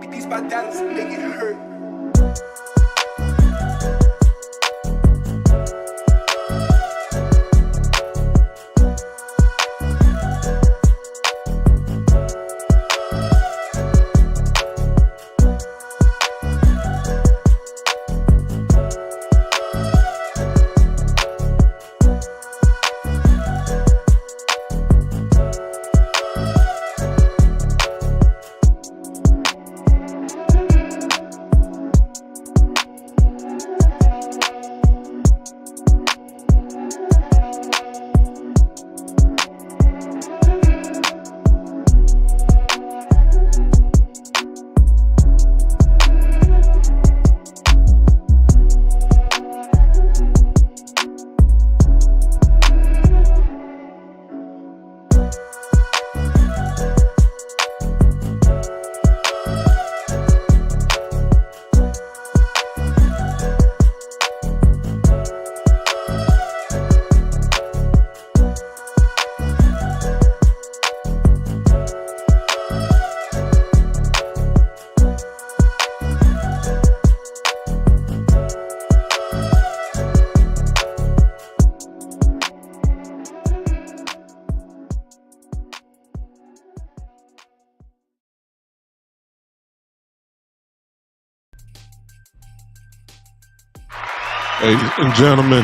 Beats by Dallas, make it hurt. Ladies and gentlemen,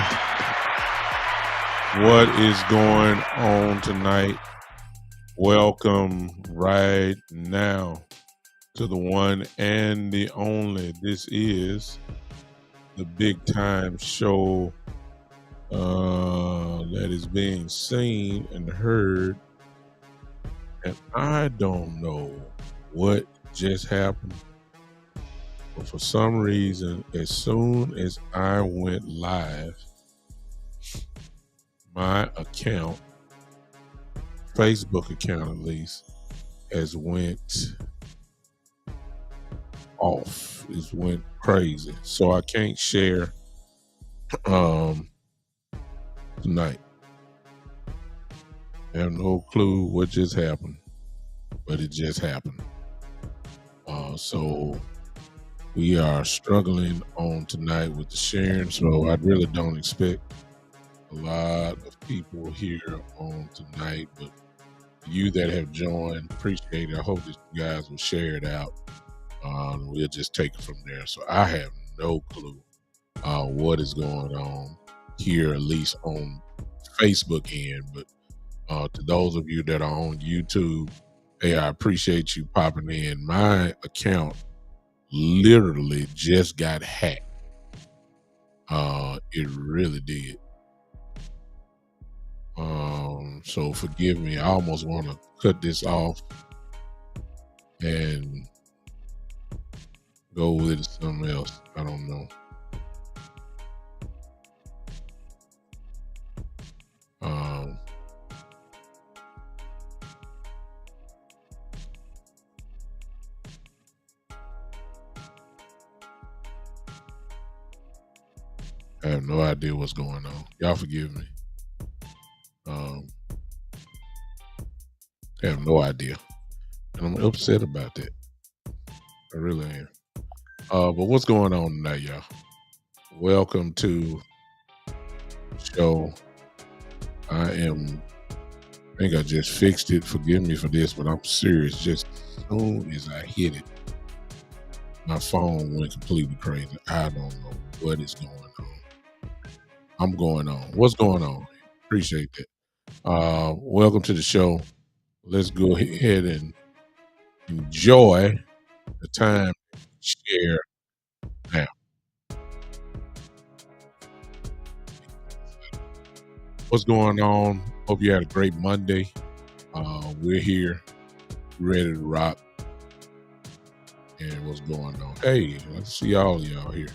what is going on tonight? Welcome right now to the one and the only. This is the big time show that is being seen and heard. And I don't know what just happened. But for some reason, as soon as I went live, my account, Facebook account at least, has went off. It went crazy. So I can't share tonight. I have no clue what just happened, but it just happened. So we are struggling on tonight with the sharing, so I really don't expect a lot of people here on tonight, but you that have joined, appreciate it. I hope that you guys will share it out. We'll just take it from there. So I have no clue what is going on here, at least on Facebook end, but to those of you that are on YouTube, hey, I appreciate you popping in. My account literally just got hacked. It really did. So forgive me. I almost want to cut this off and go with something else. I don't know. I have no idea what's going on. Y'all forgive me. I have no idea. And I'm upset about that. I really am. But what's going on tonight, y'all? Welcome to the show. I think I just fixed it. Forgive me for this, but I'm serious. Just as soon as I hit it, my phone went completely crazy. I don't know what is going on. I'm going on. What's going on? Appreciate that. Welcome to the show. Let's go ahead and enjoy the time to share now. What's going on? Hope you had a great Monday. We're here, ready to rock. And what's going on? Hey, let's see all of y'all here.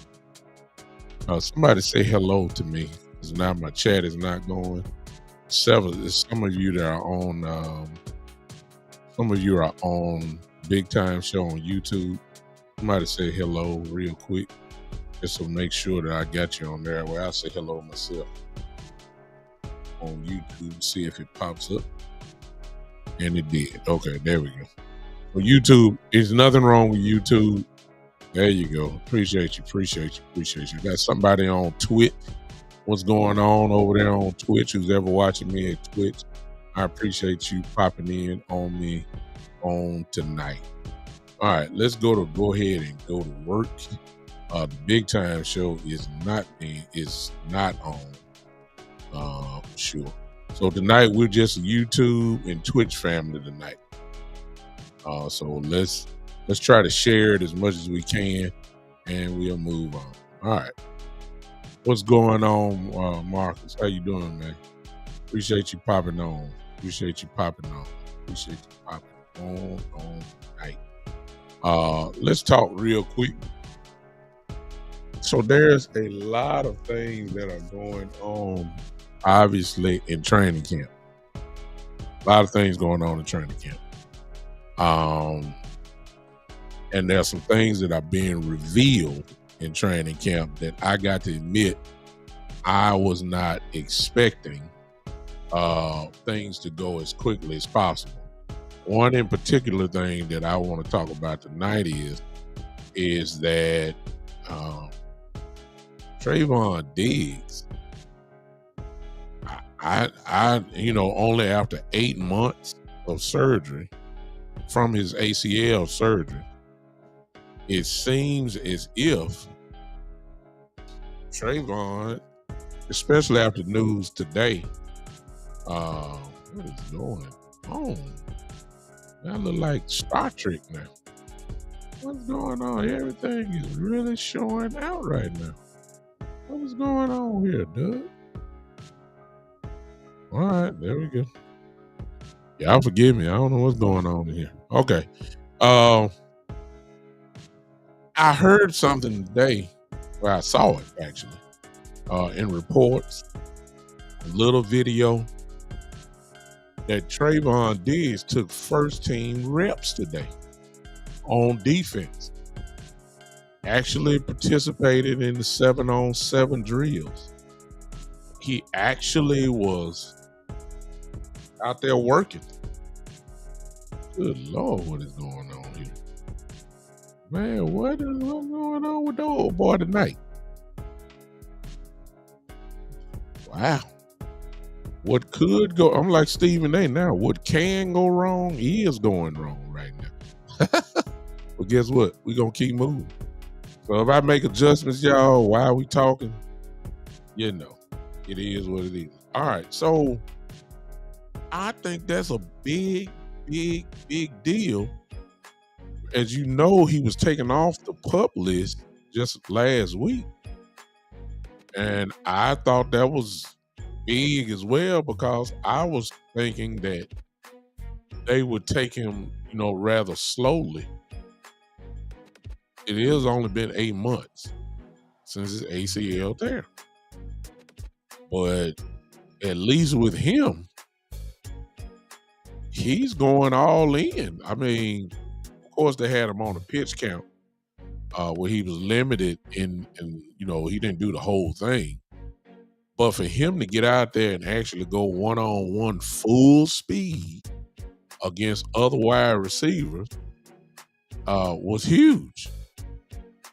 Somebody say hello to me, because now my chat is not going. Some of you that are on, some of you are on Big Time Show on YouTube. Somebody say hello real quick, just to make sure that I got you on there. Well, I'll say hello myself on YouTube, see if it pops up. And it did. Okay, there we go. Well, YouTube, there's nothing wrong with YouTube. There you go. Appreciate you. Got somebody on Twitch. What's going on over there on Twitch? Who's ever watching me at Twitch? I appreciate you popping in on me on tonight. All right, let's go ahead and go to work. The big time show is not on. Sure. So tonight we're just YouTube and Twitch family tonight. So let's try to share it as much as we can, and we'll move on. All right. What's going on, Marcus? How you doing, man? Appreciate you popping on. Appreciate you popping on tonight. Let's talk real quick. So there's a lot of things that are going on, obviously, in training camp. A lot of things going on in training camp. And there are some things that are being revealed in training camp that I got to admit I was not expecting things to go as quickly as possible. One in particular thing that I want to talk about tonight is that Trevon Diggs, I only after 8 months of surgery from his ACL surgery, it seems as if Trevon, especially after news today, what is going on? That look like Star Trek now. What's going on? Everything is really showing out right now. What is going on here, Doug? All right, there we go. Y'all forgive me. I don't know what's going on in here. Okay. I heard something today, I saw it actually, in reports, a little video, that Trevon Diggs took first team reps today on defense. Actually participated in the 7-on-7 drills. He actually was out there working. Good Lord, what is going on here? Man, what's going on with the old boy tonight? Wow. What could go, I'm like Stephen A now, what can go wrong is going wrong right now. But guess what? We're going to keep moving. So if I make adjustments, y'all, while we talking, it is what it is. All right, so I think that's a big deal. As you know, he was taken off the PUP list just last week. And I thought that was big as well, because I was thinking that they would take him, rather slowly. It has only been 8 months since his ACL tear. But at least with him, he's going all in. I mean, of course, they had him on a pitch count where he was limited in he didn't do the whole thing. But for him to get out there and actually go one-on-one full speed against other wide receivers was huge.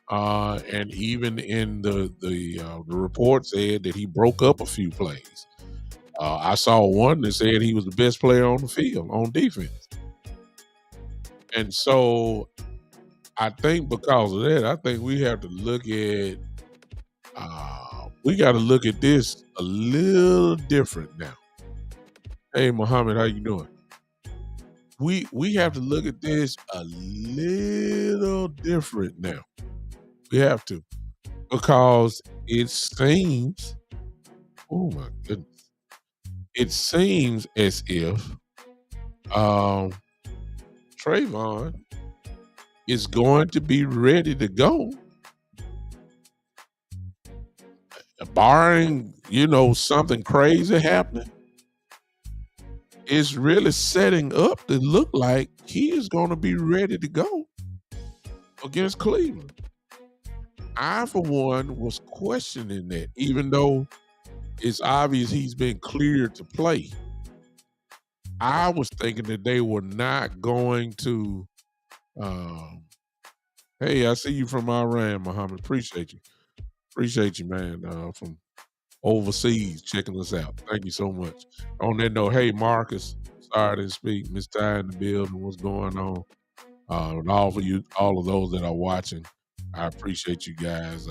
And even in the report said that he broke up a few plays. I saw one that said he was the best player on the field on defense. And so I think because of that, I think we have to look at this a little different now. Hey, Muhammad, how you doing? We have to look at this a little different now. We have to, because it seems, oh my goodness, it seems as if Trevon is going to be ready to go, barring something crazy happening. It's really setting up to look like he is going to be ready to go against Cleveland. I, for one, was questioning that, even though it's obvious he's been cleared to play. I was thinking that they were not going to Um, hey, I see you from Iran, Muhammad. Appreciate you, man. From overseas checking us out. Thank you so much. On that note, hey Marcus, sorry to speak. Miss Ty in the building. What's going on? And all of those that are watching, I appreciate you guys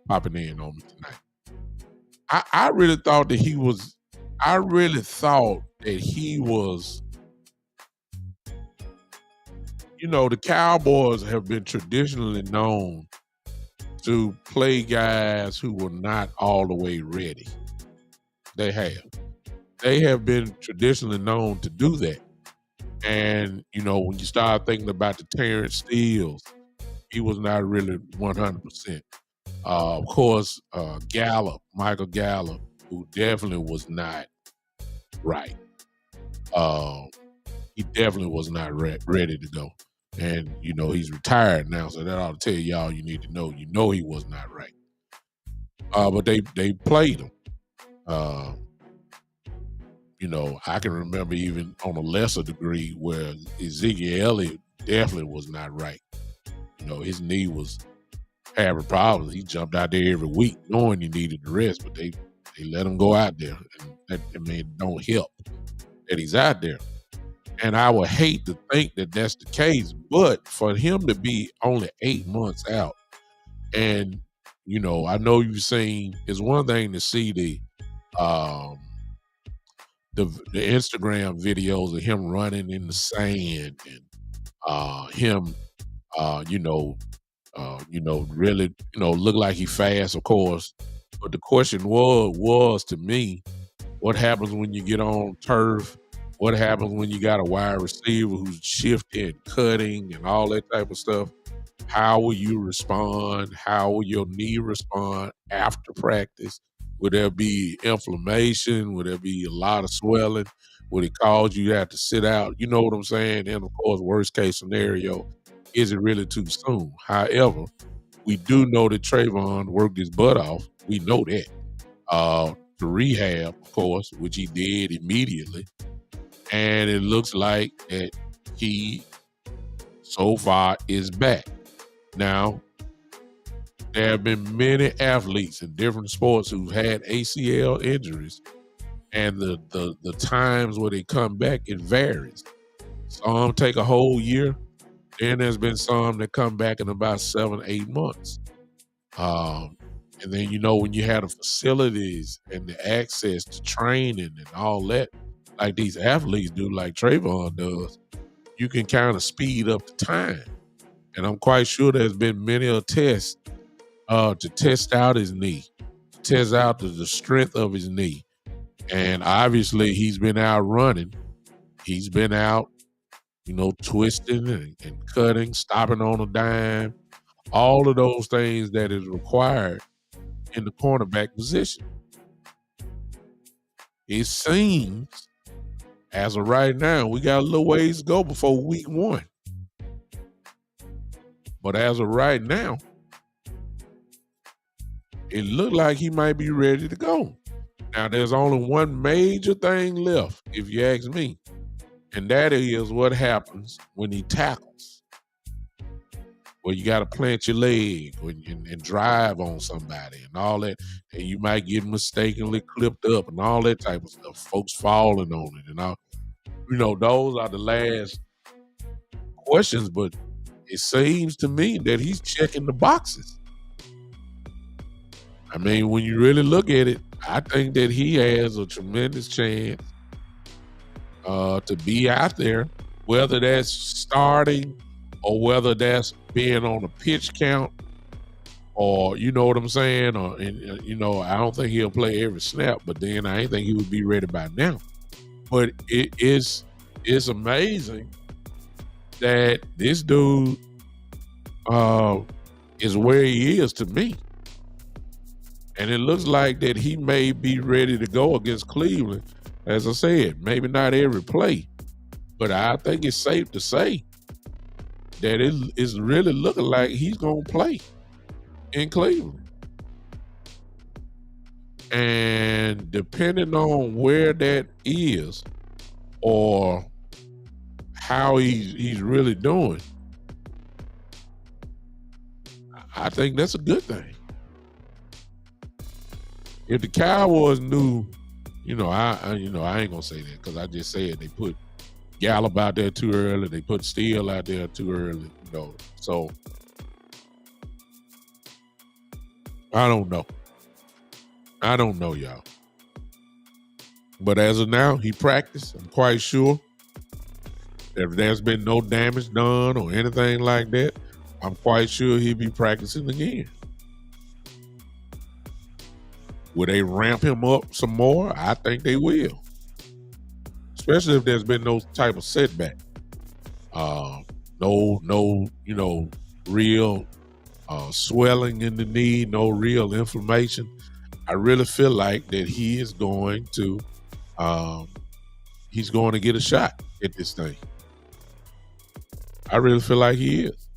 popping in on me tonight. I really thought that he was. I really thought that he was. You know, the Cowboys have been traditionally known to play guys who were not all the way ready. They have. They have been traditionally known to do that. And, you know, when you start thinking about the Terrence Steele, he was not really 100%. Of course, Michael Gallup, who definitely was not right. He definitely was not ready to go. And, you know, he's retired now, so that ought to tell y'all you need to know. You know he was not right. But they played him. You know, I can remember even on a lesser degree where Ezekiel Elliott definitely was not right. You know, his knee was having problems. He jumped out there every week knowing he needed the rest, but they let him go out there. And that, I mean, don't help that he's out there. And I would hate to think that that's the case, but for him to be only 8 months out, and, you know, I know you've seen, it's one thing to see the Instagram videos of him running in the sand and him, really, look like he fast, of course. But the question was to me, what happens when you get on turf? What happens when you got a wide receiver who's shifting, cutting, and all that type of stuff? How will you respond? How will your knee respond after practice? Would there be inflammation? Would there be a lot of swelling? Would it cause you to have to sit out? You know what I'm saying? And of course, worst case scenario, is it really too soon? However, we do know that Trevon worked his butt off. We know that. To rehab, of course, which he did immediately. And it looks like that he so far is back. Now, there have been many athletes in different sports who've had ACL injuries, and the times where they come back, it varies. Some take a whole year, then there's been some that come back in about 7, 8 months. And then, you know, when you have the facilities and the access to training and all that, like these athletes do, like Trevon does, you can kind of speed up the time. And I'm quite sure there's been many a test to test out his knee, test out the strength of his knee. And obviously he's been out running. He's been out, you know, twisting and cutting, stopping on a dime, all of those things that is required in the cornerback position. It seems, as of right now, we got a little ways to go before week 1. But as of right now, it looked like he might be ready to go. Now, there's only one major thing left, if you ask me, and that is what happens when he tackles. Well, you got to plant your leg and drive on somebody and all that, and you might get mistakenly clipped up and all that type of stuff, folks falling on it and all. You know, those are the last questions, but it seems to me that he's checking the boxes. I mean, when you really look at it, I think that he has a tremendous chance to be out there, whether that's starting or whether that's being on a pitch count, or you know what I'm saying, or you know, I don't think he'll play every snap, but then I ain't think he would be ready by now. But it's amazing that this dude is where he is to me. And it looks like that he may be ready to go against Cleveland. As I said, maybe not every play, but I think it's safe to say that it is really looking like he's going to play in Cleveland. And depending on where that is or how he's really doing, I think that's a good thing. If the Cowboys knew, I ain't gonna say that because I just said they put Gallup out there too early, they put Steele out there too early, So I don't know. I don't know, y'all. But as of now, he practiced. I'm quite sure if there's been no damage done or anything like that, I'm quite sure he'll be practicing again. Will they ramp him up some more? I think they will. Especially if there's been no type of setback. No, real swelling in the knee, no real inflammation. I really feel like that he is going to get a shot at this thing. I really feel like he is.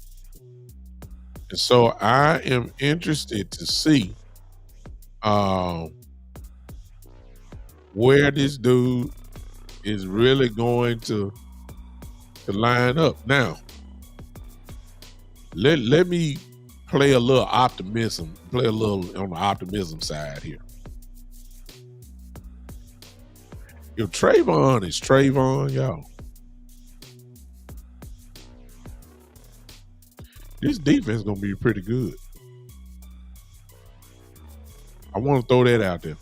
And so I am interested to see where this dude is really going to line up. Now, let me play a little on the optimism side here. If Trevon is Trevon, y'all, this defense is going to be pretty good. I want to throw that out there.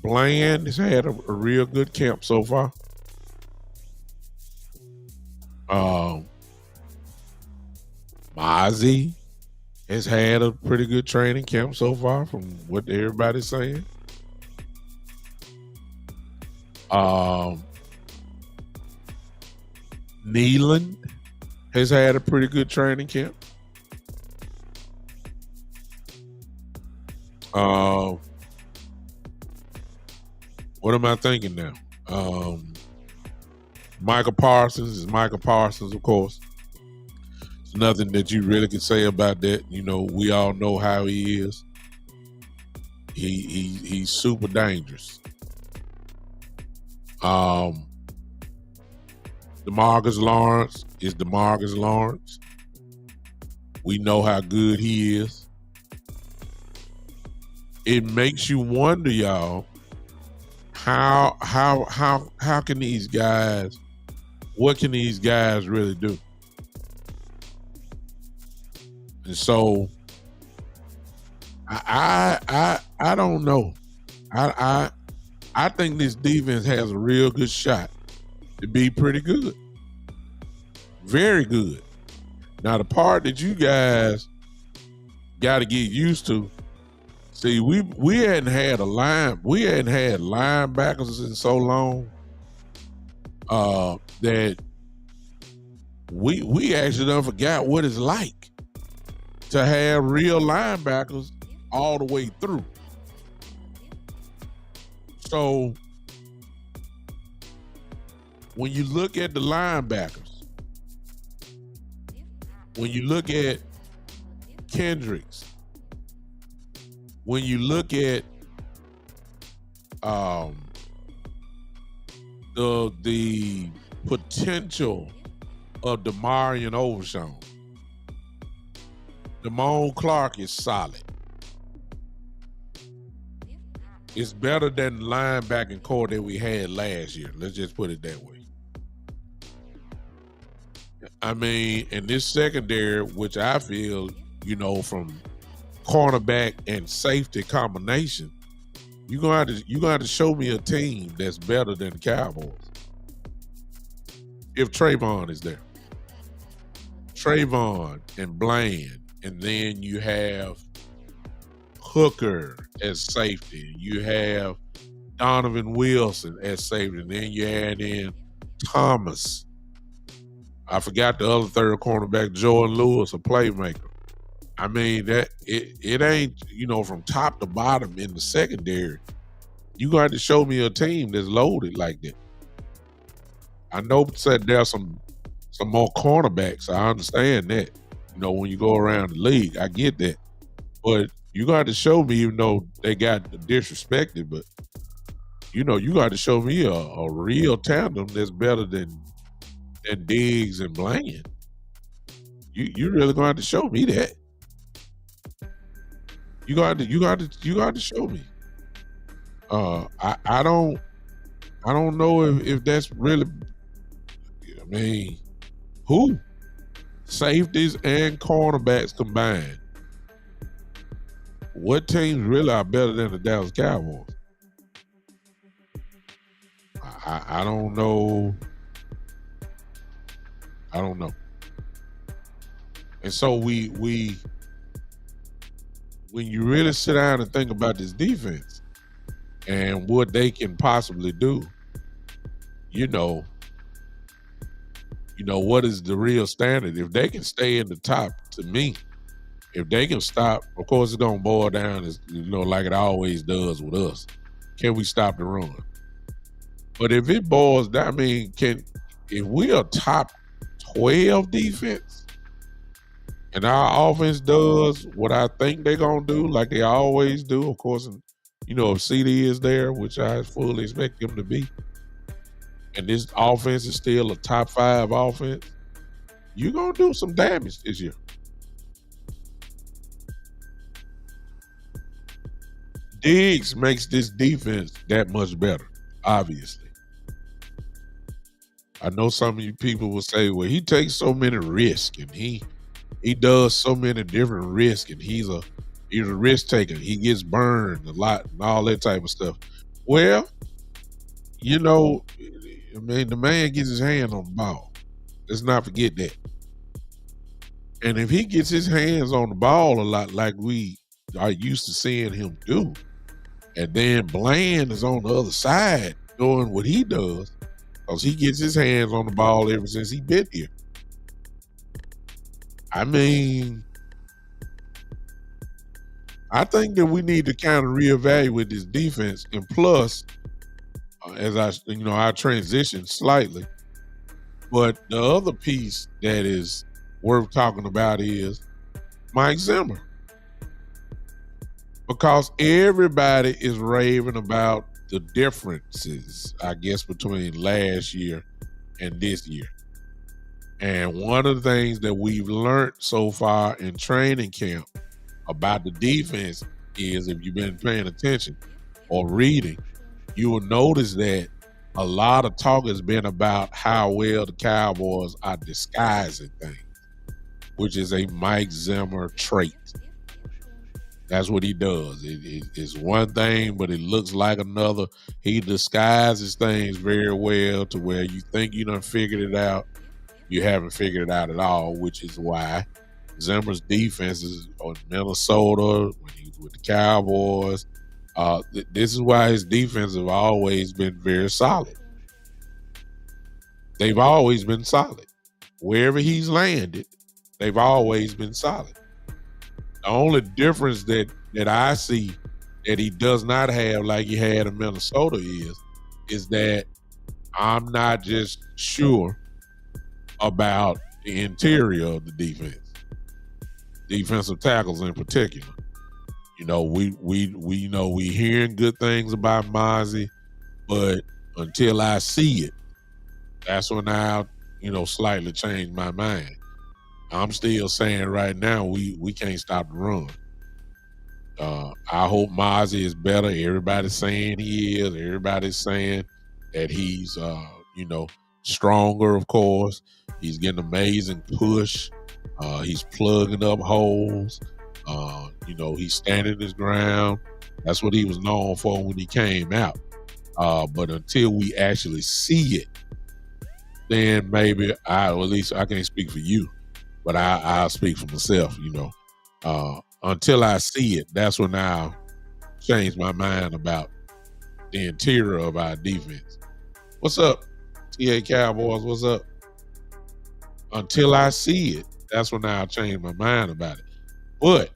Bland has had a real good camp so far. Mozzie has had a pretty good training camp so far from what everybody's saying. Nealon has had a pretty good training camp. What am I thinking now? Michael Parsons is Michael Parsons, of course. There's nothing that you really can say about that. We all know how he is. He's super dangerous. DeMarcus Lawrence is DeMarcus Lawrence. We know how good he is. It makes you wonder, y'all, how can these guys, what can these guys really do? And so I don't know. I think this defense has a real good shot to be pretty good. Very good. Now the part that you guys got to get used to, see, we hadn't had linebackers in so long that we actually done forgot what it's like to have real linebackers all the way through. So when you look at the linebackers, when you look at Kendricks, when you look at the potential of Demarion Overshown, Damone Clark is solid. It's better than the linebacking core that we had last year. Let's just put it that way. I mean, in this secondary, which I feel, from cornerback and safety combination, you're gonna have to show me a team that's better than the Cowboys. If Trevon is there. Trevon and Bland, and then you have Hooker as safety. You have Donovan Wilson as safety. And then you add in Thomas. I forgot the other third cornerback, Jordan Lewis, a playmaker. I mean, that it ain't, from top to bottom in the secondary. You got to show me a team that's loaded like that. I know said there's some more cornerbacks. I understand that. When you go around the league, I get that. But you got to show me, even though they got disrespected, but you got to show me a real tandem that's better than Diggs and Bland. You really going to have to show me that. You got to show me. I don't know if that's really. I mean, who safeties and cornerbacks combined? What teams really are better than the Dallas Cowboys? I don't know. I don't know. And so we when you really sit down and think about this defense and what they can possibly do, you know what is the real standard? If they can stay in the top, to me, if they can stop, of course it's gonna boil down as like it always does with us. Can we stop the run? But if it boils down, I mean, if we are top 12 defense and our offense does what I think they're gonna do, like they always do, of course, and if CD is there, which I fully expect him to be, and this offense is still a top 5 offense, you're gonna do some damage this year. Diggs makes this defense that much better, obviously. I know some of you people will say, well, he takes so many risks and he does so many different risks and he's a risk taker. He gets burned a lot and all that type of stuff. Well, I mean, the man gets his hand on the ball. Let's not forget that. And if he gets his hands on the ball a lot like we are used to seeing him do, and then Bland is on the other side doing what he does, because he gets his hands on the ball ever since he been here. I mean, I think that we need to kind of reevaluate this defense. And plus, as I transition slightly, but the other piece that is worth talking about is Mike Zimmer. Because everybody is raving about the differences, I guess, between last year and this year. And one of the things that we've learned so far in training camp about the defense is, if you've been paying attention or reading, you will notice that a lot of talk has been about how well the Cowboys are disguising things, which is a Mike Zimmer trait. That's what he does. It's one thing, but it looks like another. He disguises things very well to where you think you done figured it out. You haven't figured it out at all, which is why Zimmer's defense is on Minnesota, when he was with the Cowboys. This is why his defense have always been very solid. They've always been solid. Wherever he's landed, they've always been solid. The only difference that I see that he does not have like he had in Minnesota is that I'm not just sure about the interior of the defense, defensive tackles in particular. We hearing good things about Mozzie, but until I see it, that's when I'll slightly change my mind. I'm still saying right now we can't stop the run. I hope Mozzie is better. Everybody's saying he is. Everybody's saying that he's stronger, of course. He's getting amazing push. He's plugging up holes. He's standing his ground. That's what he was known for when he came out. But until we actually see it, then maybe at least I can't speak for you, but I'll speak for myself, until I see it, that's when I'll change my mind about the interior of our defense. What's up, TA Cowboys? What's up? Until I see it, that's when I'll change my mind about it. But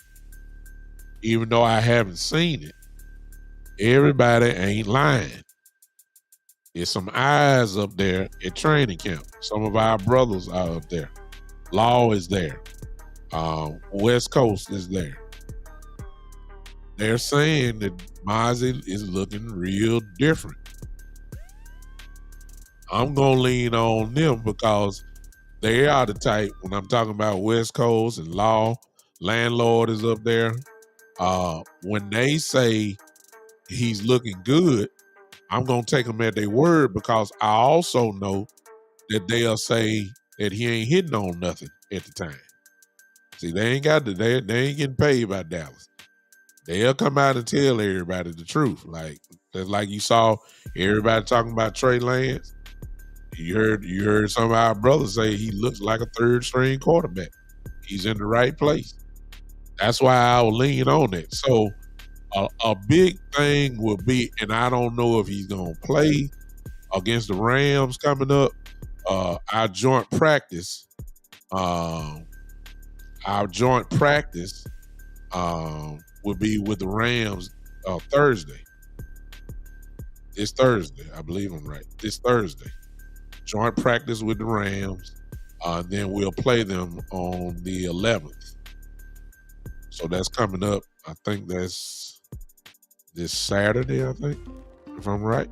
even though I haven't seen it, everybody ain't lying. There's some eyes up there at training camp. Some of our brothers are up there. Law is there. West Coast is there. They're saying that Mozzie is looking real different. I'm gonna lean on them because they are the type. When I'm talking about West Coast and law, landlord is up there. When they say he's looking good, I'm gonna take them at their word because I also know that they'll say that he ain't hitting on nothing at the time. See, they ain't getting paid by Dallas. They'll come out and tell everybody the truth. That's like you saw everybody talking about Trey Lance. You heard some of our brothers say he looks like a third string quarterback. He's in the right place. That's why I'll lean on it. So a big thing will be, and I don't know if he's gonna play against the Rams coming up. Our joint practice will be with the Rams Thursday. It's Thursday, I believe I'm right. This Thursday. Joint practice with the Rams. Then we'll play them on the 11th. So that's coming up. I think that's this Saturday, I think, if I'm right.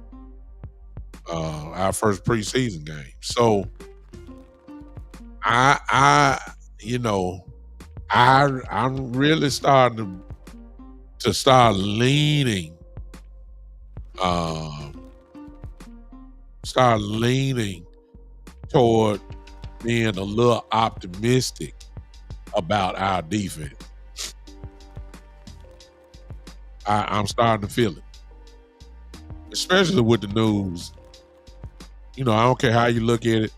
Our first preseason game. So I'm really starting to start leaning toward being a little optimistic about our defense. I'm starting to feel it, especially with the news. I don't care how you look at it.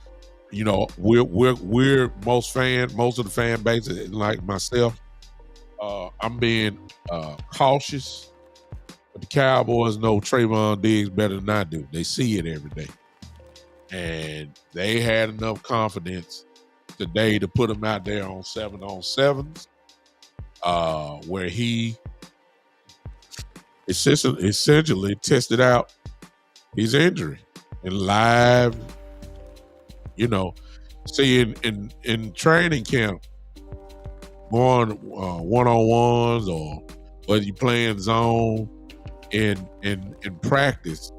We're most of the fan base, like myself. I'm being cautious. But the Cowboys know Trevon Diggs better than I do. They see it every day. And they had enough confidence today to put him out there on 7-on-7s, where he essentially tested out his injury in live, see in training camp, going one-on-ones or whether you playing zone in practice,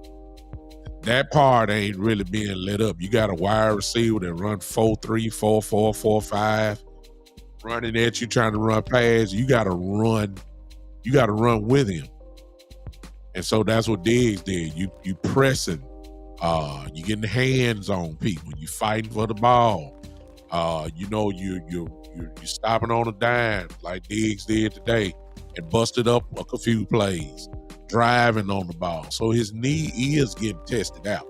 that part ain't really being lit up. You got a wide receiver that run 4-3, 4-4, 4-5, running at you, trying to run past. You got to run with him. And so that's what Diggs did. You pressing, you getting hands on people, you fighting for the ball. You're stopping on a dime like Diggs did today and busted up a few plays, driving on the ball. So his knee is getting tested out.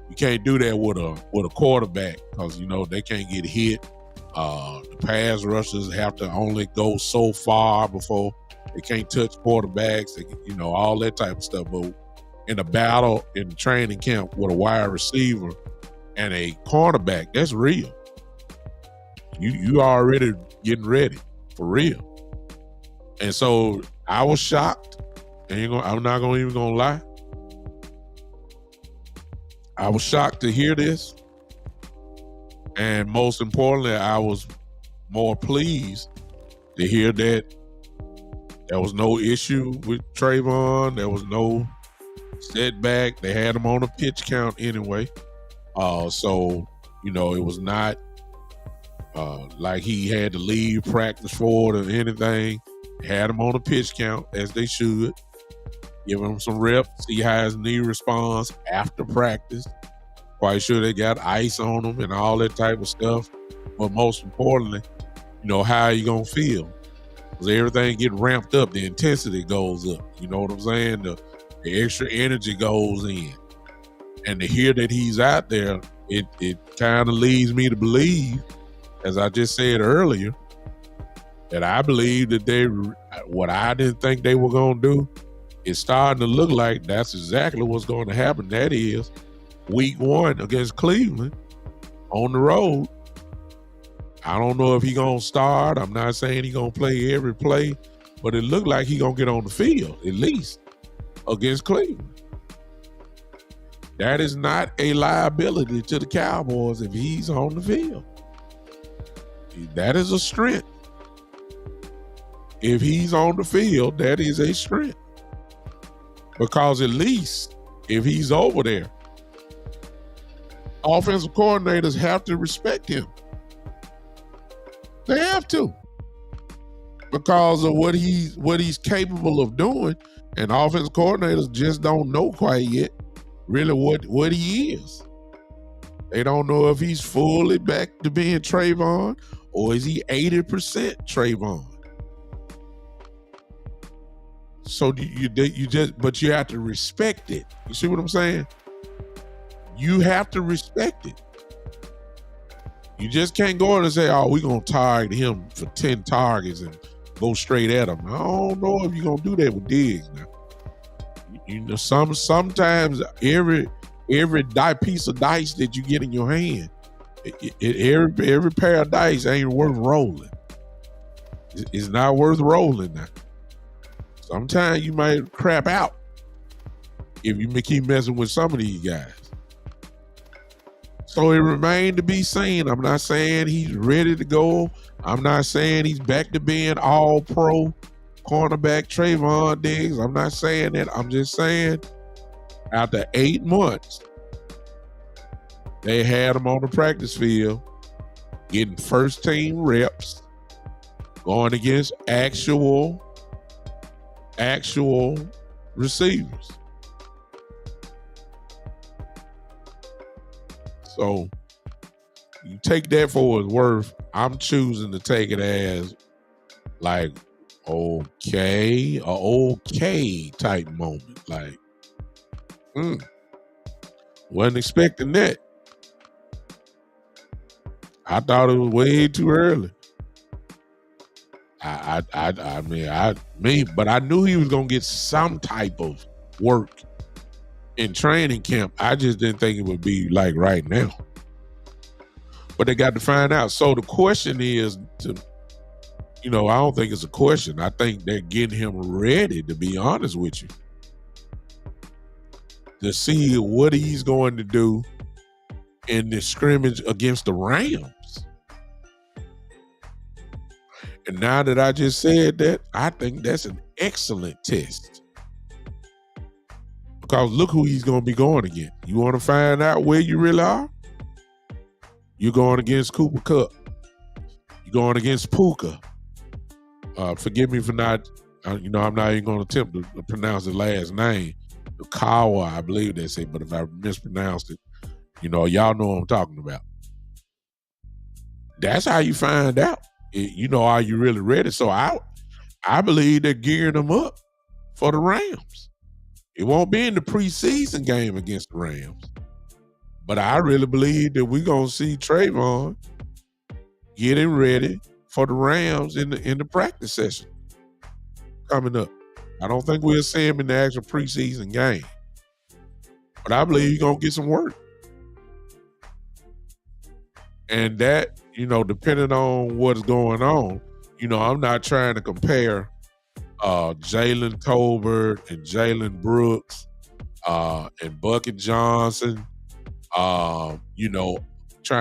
You can't do that with a quarterback because they can't get hit. The pass rushers have to only go so far before they can't touch quarterbacks. All that type of stuff. But in a battle in the training camp with a wide receiver and a cornerback, that's real. You already getting ready for real. And so I was shocked. I'm not even gonna lie. I was shocked to hear this. And most importantly, I was more pleased to hear that there was no issue with Trevon. There was no setback. They had him on a pitch count anyway. So it was not like he had to leave practice for it or anything. Had him on a pitch count, as they should. Give him some reps, see how his knee responds after practice. Quite sure they got ice on him and all that type of stuff. But most importantly, how are you going to feel? Because everything get ramped up, the intensity goes up. You know what I'm saying? The extra energy goes in. And to hear that he's out there, it kind of leads me to believe, as I just said earlier, that I believe that what I didn't think they were going to do, it's starting to look like that's exactly what's going to happen. That is week 1 against Cleveland on the road. I don't know if he's going to start. I'm not saying he's going to play every play, but it looked like he's going to get on the field, at least, against Cleveland. That is not a liability to the Cowboys if he's on the field. That is a strength. If he's on the field, that is a strength. Because at least if he's over there, offensive coordinators have to respect him. They have to, because of what he's capable of doing, and offensive coordinators just don't know quite yet really what he is. They don't know if he's fully back to being Trevon, or is he 80% Trevon. So but you have to respect it. You see what I'm saying? You have to respect it. You just can't go in and say, "Oh, we're gonna target him for 10 targets and go straight at him." I don't know if you're gonna do that with Diggs now. You know, sometimes every piece of dice that you get in your hand, every pair of dice ain't worth rolling. It's not worth rolling now. Sometimes you might crap out if you keep messing with some of these guys. So it remains to be seen. I'm not saying he's ready to go. I'm not saying he's back to being all pro cornerback Trevon Diggs. I'm not saying that. I'm just saying after 8 months, they had him on the practice field, getting first team reps, going against actual receivers. So you take that for what it's worth. I'm choosing to take it as like okay type moment. Like, wasn't expecting that. I thought it was way too early. But I knew he was gonna get some type of work in training camp. I just didn't think it would be like right now. But they got to find out. So the question is, I don't think it's a question. I think they're getting him ready, to be honest with you, to see what he's going to do in the scrimmage against the Rams. And now that I just said that, I think that's an excellent test. Because look who he's going to be going against. You want to find out where you really are? You're going against Cooper Kupp. You're going against Puka. Forgive me for not, I'm not even going to attempt to pronounce the last name. Kawa, I believe they say, but if I mispronounced it, y'all know what I'm talking about. That's how you find out. Are you really ready? So I believe they're gearing them up for the Rams. It won't be in the preseason game against the Rams. But I really believe that we're going to see Trevon getting ready for the Rams in the practice session coming up. I don't think we'll see him in the actual preseason game. But I believe he's going to get some work. And that, depending on what's going on, I'm not trying to compare Jalen Tolbert and Jalen Brooks and Bucket Johnson, trying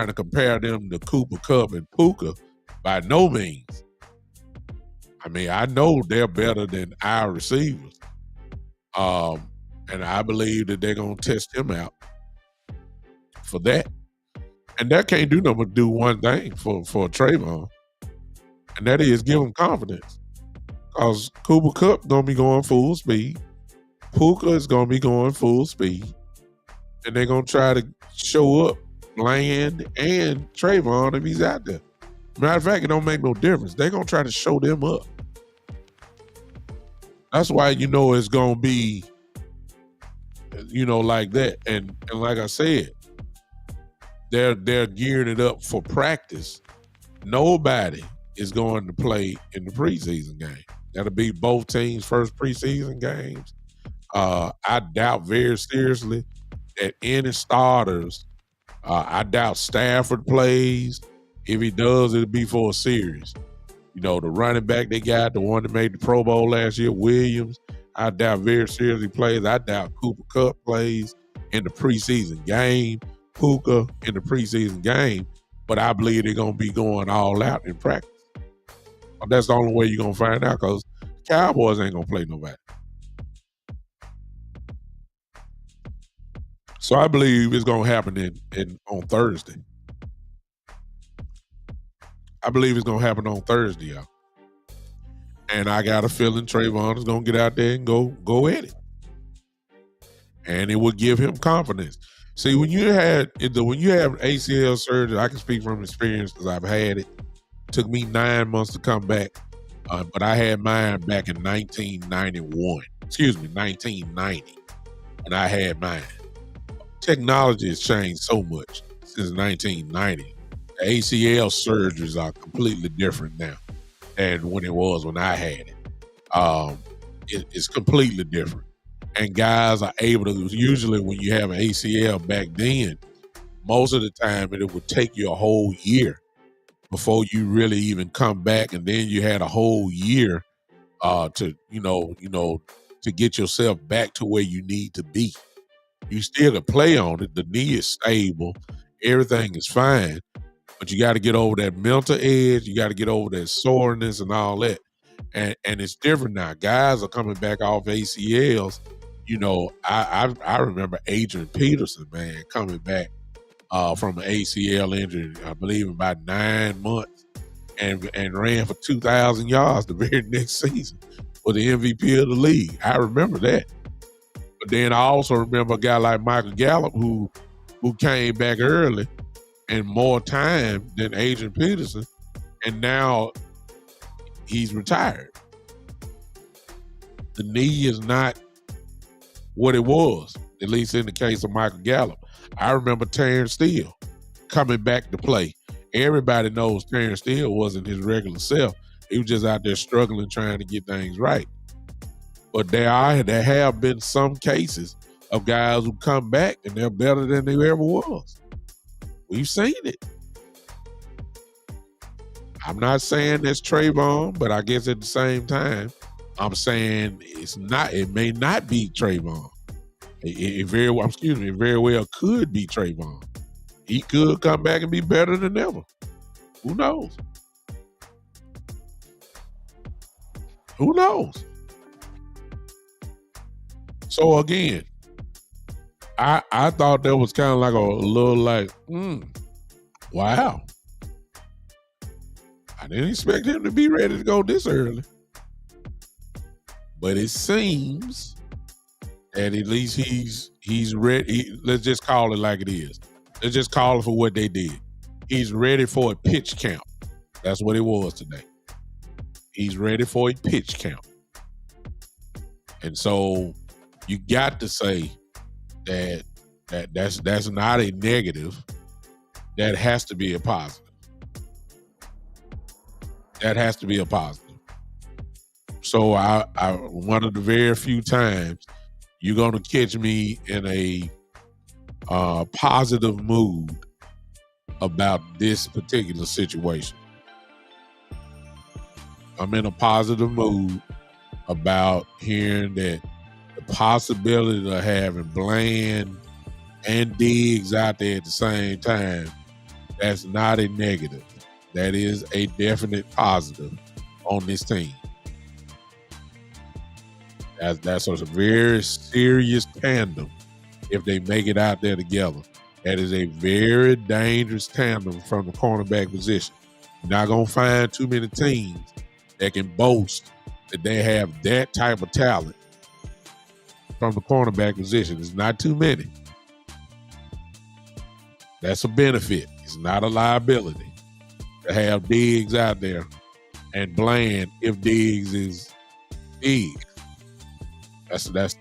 to compare them to Cooper Kupp and Puka by no means. I mean, I know they're better than our receivers. And I believe that they're going to test him out for that. And that can't do nothing but do one thing for Trevon, and that is give him confidence. Because Cooper Kupp going to be going full speed. Puka is going to be going full speed. And they're going to try to show up Bland and Trevon if he's out there. Matter of fact, it don't make no difference. They're going to try to show them up. That's why it's going to be, like that. And like I said, they're gearing it up for practice. Nobody is going to play in the preseason game. That'll be both teams' first preseason games. I doubt very seriously that any starters, I doubt Stafford plays. If he does, it'll be for a series. The running back they got, the one that made the Pro Bowl last year, Williams, I doubt very seriously plays. I doubt Cooper Kupp plays in the preseason game. Puka in the preseason game, but I believe they're going to be going all out in practice. That's the only way you're going to find out, because Cowboys ain't going to play nobody. So I believe it's gonna happen on Thursday. I believe it's gonna happen on Thursday, y'all. And I got a feeling Trayvon is gonna get out there and go at it. And it will give him confidence. See, when you have ACL surgery, I can speak from experience because I've had it. Took me 9 months to come back, but I had mine back in 1991. Excuse me, 1990, and I had mine. Technology has changed so much since 1990. The ACL surgeries are completely different now than when it was when I had it. It's completely different. And guys are able to, usually when you have an ACL back then, most of the time it would take you a whole year before you really even come back. And then you had a whole year to get yourself back to where you need to be. You still can play on it. The knee is stable. Everything is fine. But you got to get over that mental edge. You got to get over that soreness and all that. And it's different now. Guys are coming back off ACLs. I remember Adrian Peterson, man, coming back from an ACL injury, I believe in about 9 months, and ran for 2,000 yards the very next season for the MVP of the league. I remember that. But then I also remember a guy like Michael Gallup who came back early and more time than Adrian Peterson, and now he's retired. The knee is not what it was, at least in the case of Michael Gallup. I remember Terrence Steele coming back to play. Everybody knows Terrence Steele wasn't his regular self. He was just out there struggling, trying to get things right. But there have been some cases of guys who come back and they're better than they ever was. We've seen it. I'm not saying that's Trayvon, but I guess at the same time, I'm saying it may not be Trayvon. It very well could be Trayvon. He could come back and be better than ever. Who knows? Who knows? So again, I thought that was kind of like a little like, wow. I didn't expect him to be ready to go this early. But it seems that at least he's ready. Let's just call it like it is. Let's just call it for what they did. He's ready for a pitch count. That's what it was today. He's ready for a pitch count. And so you got to say that's not a negative. That has to be a positive. That has to be a positive. So I one of the very few times you're gonna catch me in a positive mood about this particular situation. I'm in a positive mood about hearing that the possibility of having Bland and Diggs out there at the same time, that's not a negative. That is a definite positive on this team. That's a very serious tandem if they make it out there together. That is a very dangerous tandem from the cornerback position. You're not going to find too many teams that can boast that they have that type of talent from the cornerback position. It's not too many. That's a benefit. It's not a liability to have Diggs out there and Bland if Diggs is Diggs. That's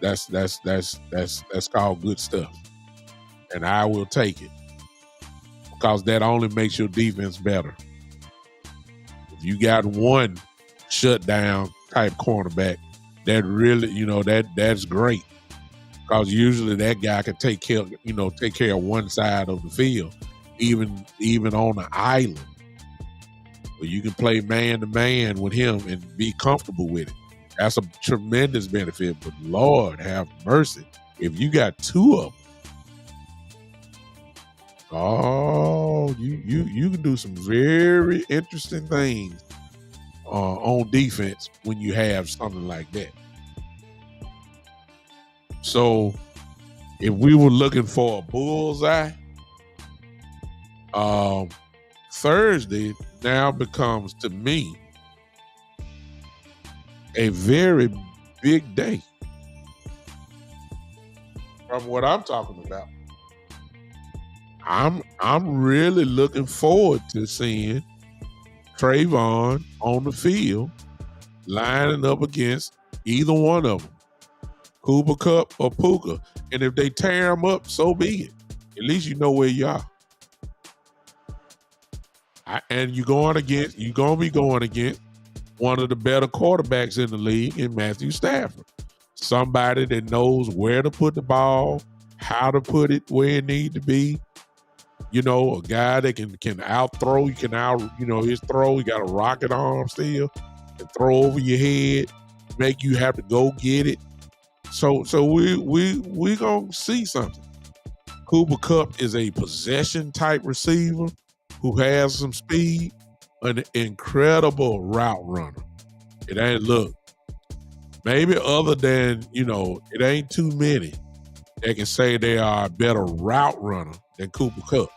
called good stuff. And I will take it because that only makes your defense better. If you got one shutdown type cornerback, that really, that's great. Because usually that guy can take care of one side of the field, even on an island. But you can play man to man with him and be comfortable with it. That's a tremendous benefit. But Lord have mercy, if you got two of them, you can do some very interesting things on defense when you have something like that. So if we were looking for a bullseye, Thursday now becomes, to me, a very big day from what I'm talking about. I'm really looking forward to seeing Trevon on the field lining up against either one of them, Cooper Kupp or Puka. And if they tear them up, so be it. At least you know where you are. And you're going to be going against one of the better quarterbacks in the league in Matthew Stafford. Somebody that knows where to put the ball, how to put it where it needs to be. You know, a guy that can out throw, his throw, he got a rocket arm still, can throw over your head, make you have to go get it. So we gonna see something. Cooper Kupp is a possession type receiver who has some speed, an incredible route runner. It ain't maybe other than, it ain't too many that can say they are a better route runner than Cooper Kupp.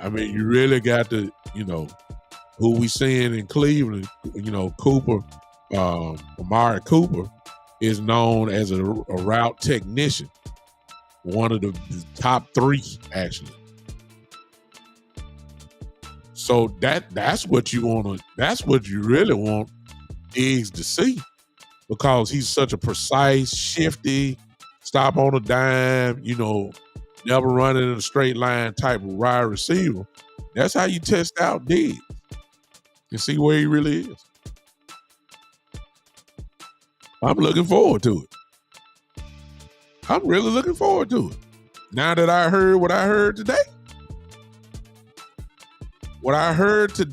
I mean, you really got to, who we seeing in Cleveland, Cooper, Amari Cooper is known as a route technician, one of the top 3, actually. So that's what you really want Diggs to see, because he's such a precise, shifty, stop on a dime, never running in a straight line type of wide receiver. That's how you test out Diggs and see where he really is. I'm looking forward to it. I'm really looking forward to it. Now that I heard what I heard today, I want to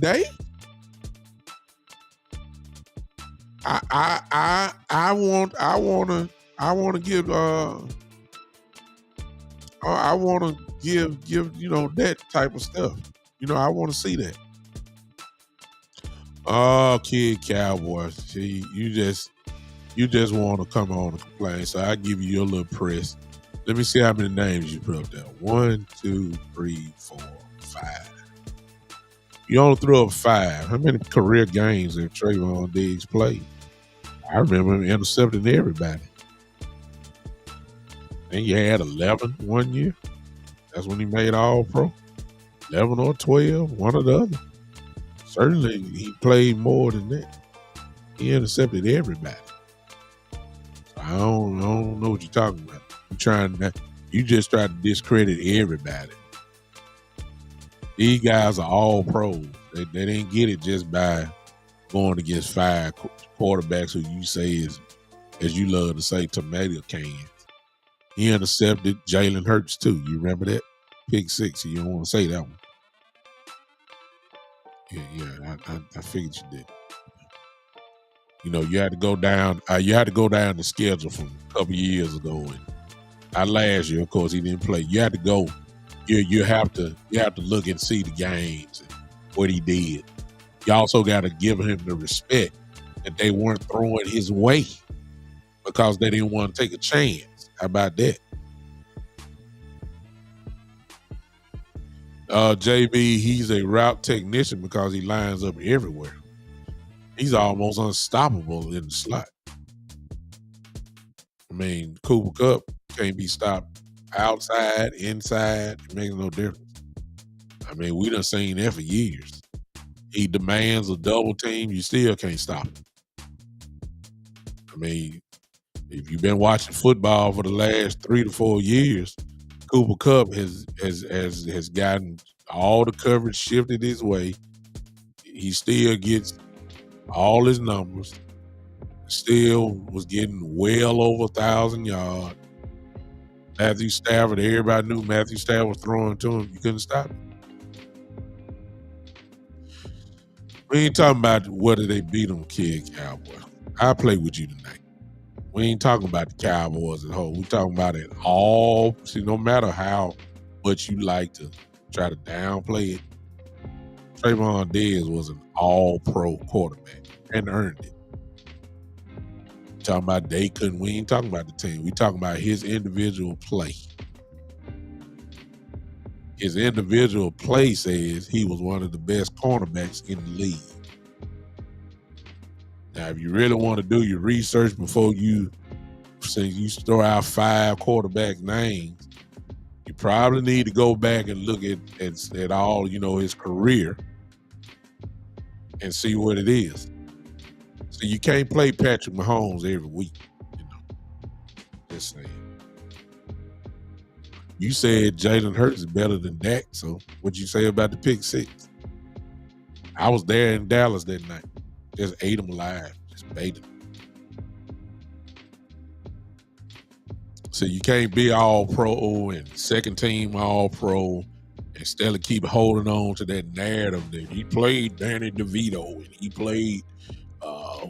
give that type of stuff. I want to see that. Oh, kid Cowboys, see, you just want to come on and complain. So I give you your little press. Let me see how many names you put up there. 1, 2, 3, 4, 5. You only threw up 5. How many career games have Trevon Diggs played? I remember him intercepting everybody. Then you had 11 one year. That's when he made All-Pro. 11 or 12, one or the other. Certainly, he played more than that. He intercepted everybody. I don't know what you're talking about. You just try to discredit everybody. These guys are all pros. They didn't get it just by going against 5 quarterbacks who you say is, as you love to say, tomato cans. He intercepted Jalen Hurts too. You remember that? Pick 6. You don't want to say that one. Yeah, I figured you did. You had to go down. You had to go down the schedule from a couple years ago, and not last year. Of course, he didn't play. You had to go. You have to look and see the games and what he did. You also got to give him the respect that they weren't throwing his way because they didn't want to take a chance. How about that? JB, he's a route technician because he lines up everywhere. He's almost unstoppable in the slot. I mean, Cooper Kupp can't be stopped outside, inside. It makes no difference. I mean, we done seen that for years. He demands a double team. You still can't stop him. I mean, if you've been watching football for the last 3 to 4 years, Cooper Kupp has gotten all the coverage shifted his way. He still gets all his numbers. Still was getting well over 1,000 yards. Matthew Stafford, everybody knew Matthew Stafford was throwing to him. You couldn't stop him. We ain't talking about whether they beat them, kid Cowboys. I'll play with you tonight. We ain't talking about the Cowboys at whole. We talking about it all. See, no matter how much you like to try to downplay it, Trevon Diggs was an all-pro quarterback and earned it. talking about we ain't talking about the team. We talking about his individual play. His individual play says he was one of the best cornerbacks in the league. Now, if you really want to do your research before you throw out 5 quarterback names, you probably need to go back and look at all, his career and see what it is. So you can't play Patrick Mahomes every week, Just saying. You said Jalen Hurts is better than Dak, so what'd you say about the pick 6? I was there in Dallas that night. Just ate him alive. Just baited him. So you can't be all pro and second team all pro and still keep holding on to that narrative that he played Danny DeVito and he played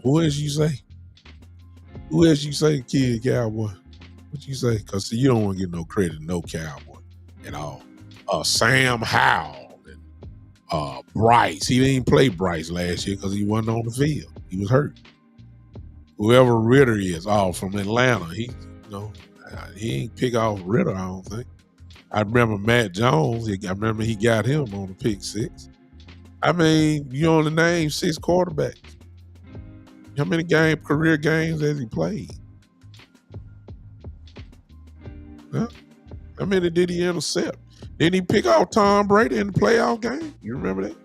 who else you say? Who else you say, Kid Cowboy? What you say? Because you don't want to get no credit, no Cowboy at all. Sam Howell and Bryce. He didn't play Bryce last year because he wasn't on the field. He was hurt. Whoever Ritter is, from Atlanta, he ain't pick off Ritter, I don't think. I remember Matt Jones. I remember he got him on the pick 6. I mean, you only name 6 quarterbacks. How many career games has he played? Huh? How many did he intercept? Didn't he pick off Tom Brady in the playoff game? You remember that?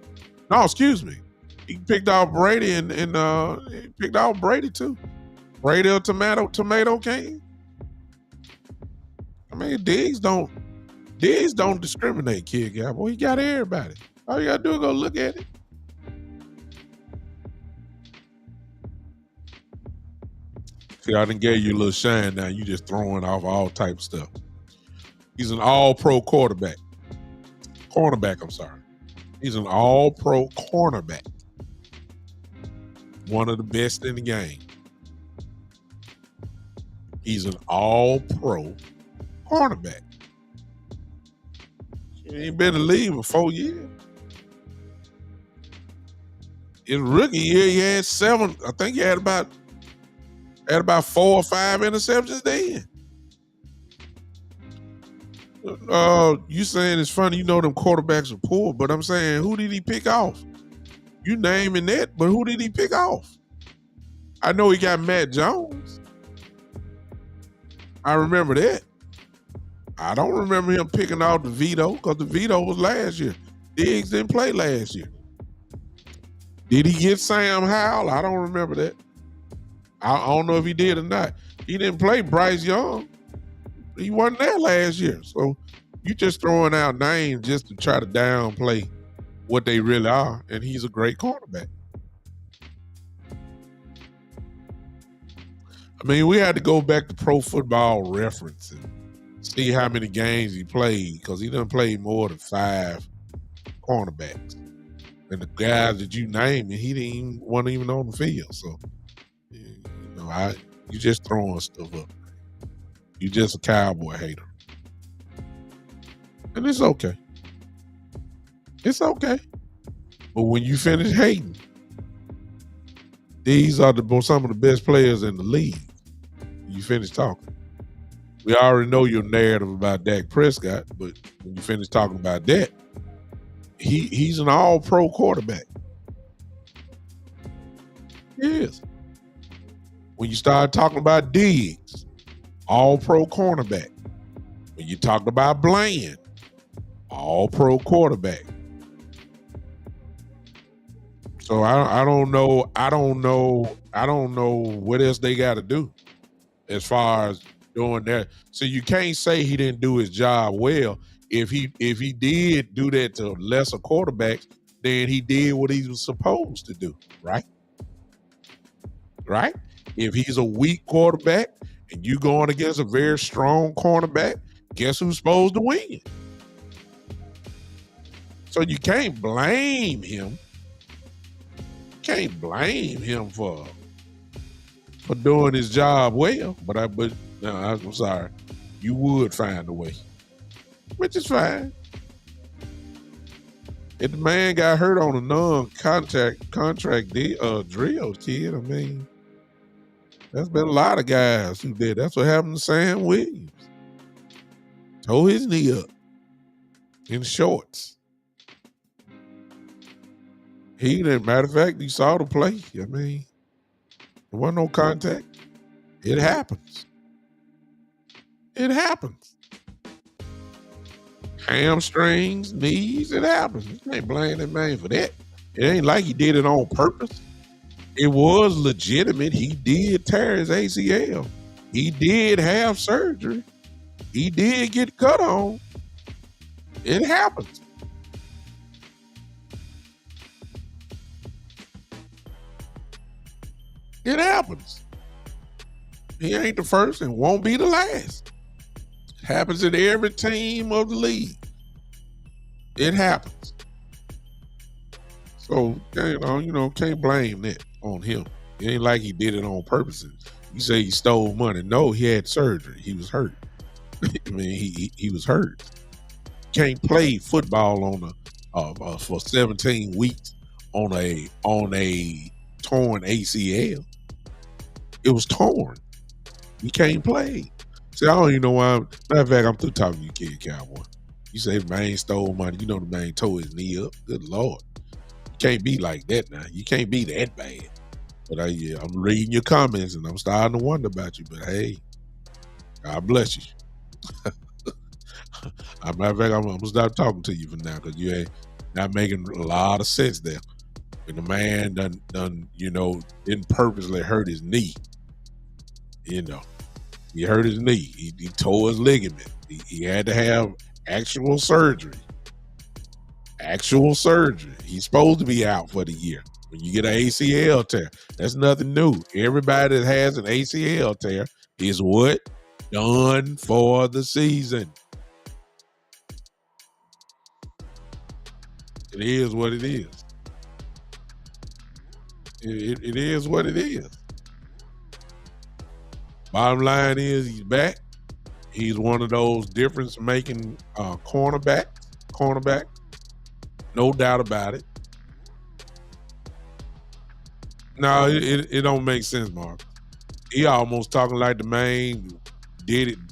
No, excuse me. He picked off Brady and he picked off Brady too. Brady a tomato can. I mean, Diggs don't discriminate, Kid Guy. Boy, he got everybody. All you gotta do is go look at it. See, I done gave you a little shine now. You just throwing off all type of stuff. He's an all-pro quarterback. Cornerback, I'm sorry. He's an all-pro cornerback. One of the best in the game. He's an all-pro cornerback. He ain't been in the league for 4 years. His rookie year, he had 7. I think he had about 4 or 5 interceptions then. You saying it's funny, them quarterbacks are poor, but I'm saying, who did he pick off? You naming that, but who did he pick off? I know he got Matt Jones. I remember that. I don't remember him picking off DeVito because DeVito was last year. Diggs didn't play last year. Did he get Sam Howell? I don't remember that. I don't know if he did or not. He didn't play Bryce Young. He wasn't there last year. So you just throwing out names just to try to downplay what they really are. And he's a great cornerback. I mean, we had to go back to Pro Football Reference and see how many games he played because he done played more than 5 cornerbacks. And the guys that you named, he wasn't even on the field. So, you just throwing stuff up. You just a Cowboy hater. And it's okay. It's okay. But when you finish hating, these are some of the best players in the league. You finish talking. We already know your narrative about Dak Prescott, but when you finish talking about that, he's an all-pro quarterback. He is. When you start talking about Diggs, all-pro cornerback. When you talk about Bland, all-pro quarterback. So I don't know what else they got to do as far as doing that. So you can't say he didn't do his job well. If he did do that to lesser quarterbacks, then he did what he was supposed to do, right? Right? If he's a weak quarterback and you going against a very strong cornerback, guess who's supposed to win? So you can't blame him. Can't blame him for doing his job well, I'm sorry. You would find a way, which is fine. If the man got hurt on a non-contract drill, kid, I mean, There's been a lot of guys who did. That's what happened to Sam Williams. Tore his knee up in shorts. Matter of fact, he saw the play. I mean, there wasn't no contact. It happens. It happens. Hamstrings, knees, it happens. You can't blame that man for that. It ain't like he did it on purpose. It was legitimate. He did tear his ACL. He did have surgery. He did get cut on. It happens. It happens. He ain't the first and won't be the last. It happens in every team of the league. It happens. So, can't blame that on him. It ain't like he did it on purpose. You say he stole money. No, he had surgery. He was hurt. I mean, he was hurt. Can't play football on for 17 weeks on a torn ACL. It was torn. He can't play. See, I don't even know why. Matter of fact, I'm through talking to you, kid cowboy. You say the man stole money. You know the man tore his knee up. Good Lord. You can't be like that now. You can't be that bad. But I'm reading your comments and I'm starting to wonder about you. But hey, God bless you. Matter of fact, I'm gonna stop talking to you for now because you ain't not making a lot of sense there. When the man didn't purposely hurt his knee. He hurt his knee. He tore his ligament. He had to have actual surgery. Actual surgery. He's supposed to be out for the year. When you get an ACL tear, that's nothing new. Everybody that has an ACL tear is what? Done for the season. It is what it is. It is what it is. Bottom line is he's back. He's one of those difference-making cornerback. No doubt about it. No, it don't make sense, Mark. He almost talking like the man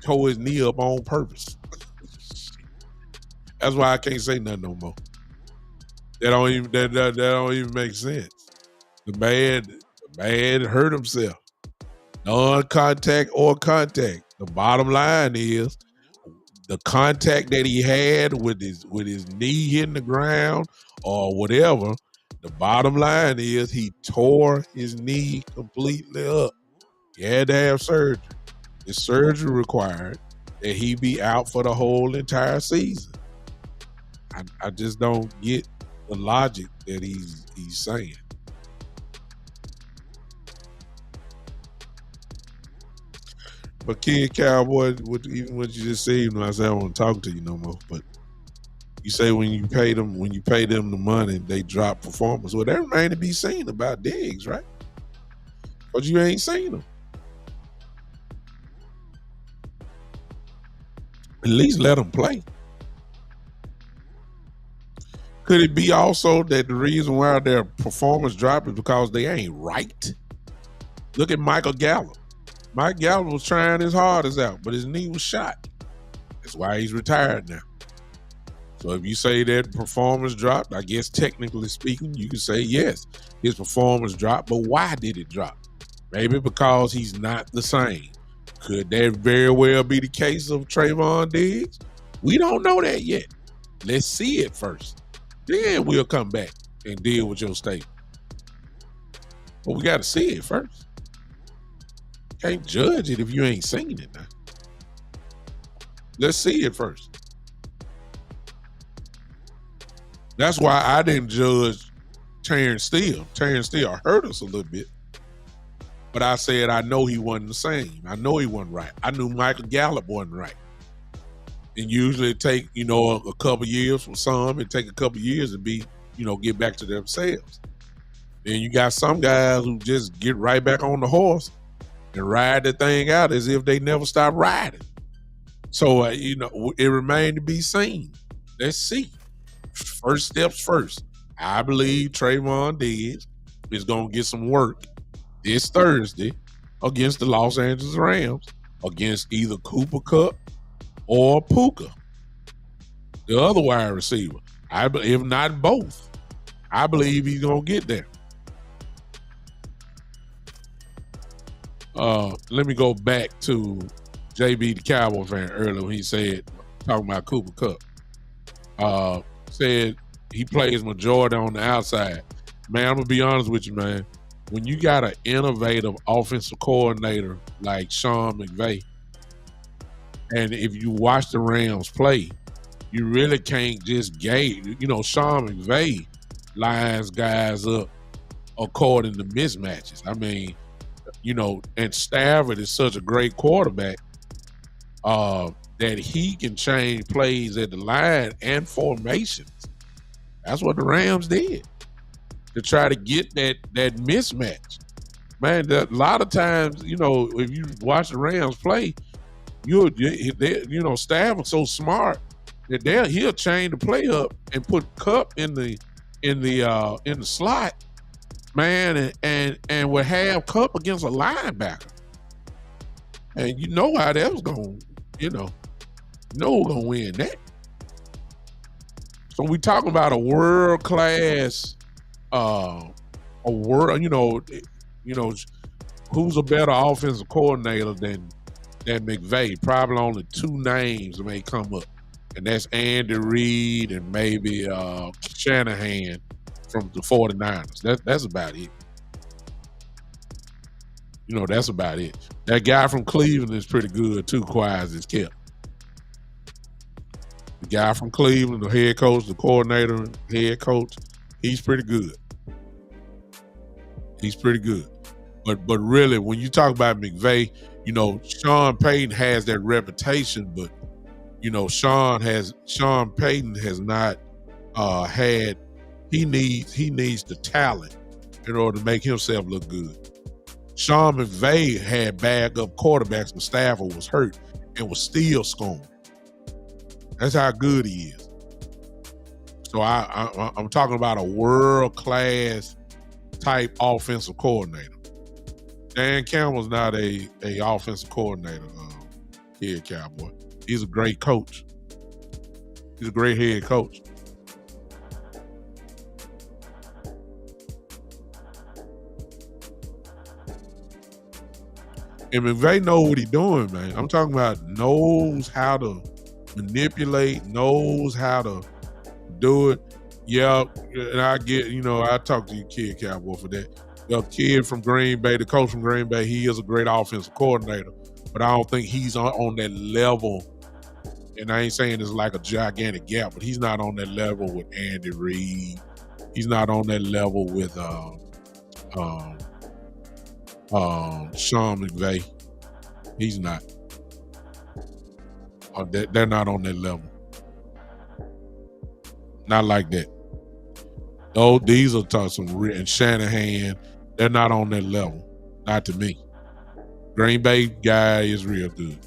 tore his knee up on purpose. That's why I can't say nothing no more. That don't even make sense. The man hurt himself. Non-contact or contact. The bottom line is the contact that he had with his knee hitting the ground or whatever. The bottom line is he tore his knee completely up. He had to have surgery. The surgery required that he be out for the whole entire season. I just don't get the logic that he's saying. But Kid Cowboy, even what you just said, I said I don't want to talk to you no more. But you say when you pay them the money, they drop performance. Well, that remains to be seen about Diggs, right? But you ain't seen them. At least let them play. Could it be also that the reason why their performance drop is because they ain't right? Look at Michael Gallup. Mike Gallup was trying his hardest out, but his knee was shot. That's why he's retired now. So if you say that performance dropped, I guess technically speaking, you can say yes, his performance dropped, but why did it drop? Maybe because he's not the same. Could that very well be the case of Trevon Diggs? We don't know that yet. Let's see it first. Then we'll come back and deal with your statement. But we got to see it first. Can't judge it if you ain't seen it now. Let's see it first. That's why I didn't judge Terrence Steele. Terrence Steele hurt us a little bit. But I said I know he wasn't the same. I know he wasn't right. I knew Michael Gallup wasn't right. And usually it take, a couple years for some. It take a couple years to be, get back to themselves. Then you got some guys who just get right back on the horse and ride the thing out as if they never stop riding. So, it remained to be seen. Let's see. First steps first. I believe Trevon Diggs is going to get some work this Thursday against the Los Angeles Rams, against either Cooper Kupp or Puka, the other wide receiver. If not both, I believe he's going to get there. Let me go back to JB, the Cowboy fan, earlier when he said, talking about Cooper Kupp, said he plays majority on the outside. Man, I'm going to be honest with you, man. When you got an innovative offensive coordinator like Sean McVay, and if you watch the Rams play, you really can't just gauge. Sean McVay lines guys up according to mismatches. I mean, and Stafford is such a great quarterback that he can change plays at the line and formations. That's what the Rams did to try to get that mismatch. Man, a lot of times, if you watch the Rams play, Stafford's so smart that he'll change the play up and put Kupp in the slot, man, and would have Kupp against a linebacker. And you know how that was going, who's going to win that. So we talking about a world class, who's a better offensive coordinator than McVay? Probably only two names may come up, and that's Andy Reid and maybe Shanahan from the 49ers. That's about it. That's about it. That guy from Cleveland is pretty good too, quiet as it's kept. The guy from Cleveland, the head coach, the coordinator, head coach, he's pretty good. He's pretty good. But really, when you talk about McVay, Sean Payton has that reputation, but Sean Payton has not had. He needs the talent in order to make himself look good. Sean McVay had backup quarterbacks when Stafford was hurt and was still scoring. That's how good he is. So I'm talking about a world-class type offensive coordinator. Dan Campbell's not a offensive coordinator, head Cowboy. He's a great coach. He's a great head coach. And McVay knows what he's doing, man. I'm talking about knows how to manipulate, knows how to do it. Yeah, and I get, I talk to you, kid Cowboy, for that. The kid from Green Bay, the coach from Green Bay, he is a great offensive coordinator, but I don't think he's on that level. And I ain't saying it's like a gigantic gap, but he's not on that level with Andy Reid. He's not on that level with Sean McVay. He's not. They're not on that level. Not like that. Oh, these are some and Shanahan. They're not on that level. Not to me. Green Bay guy is real good.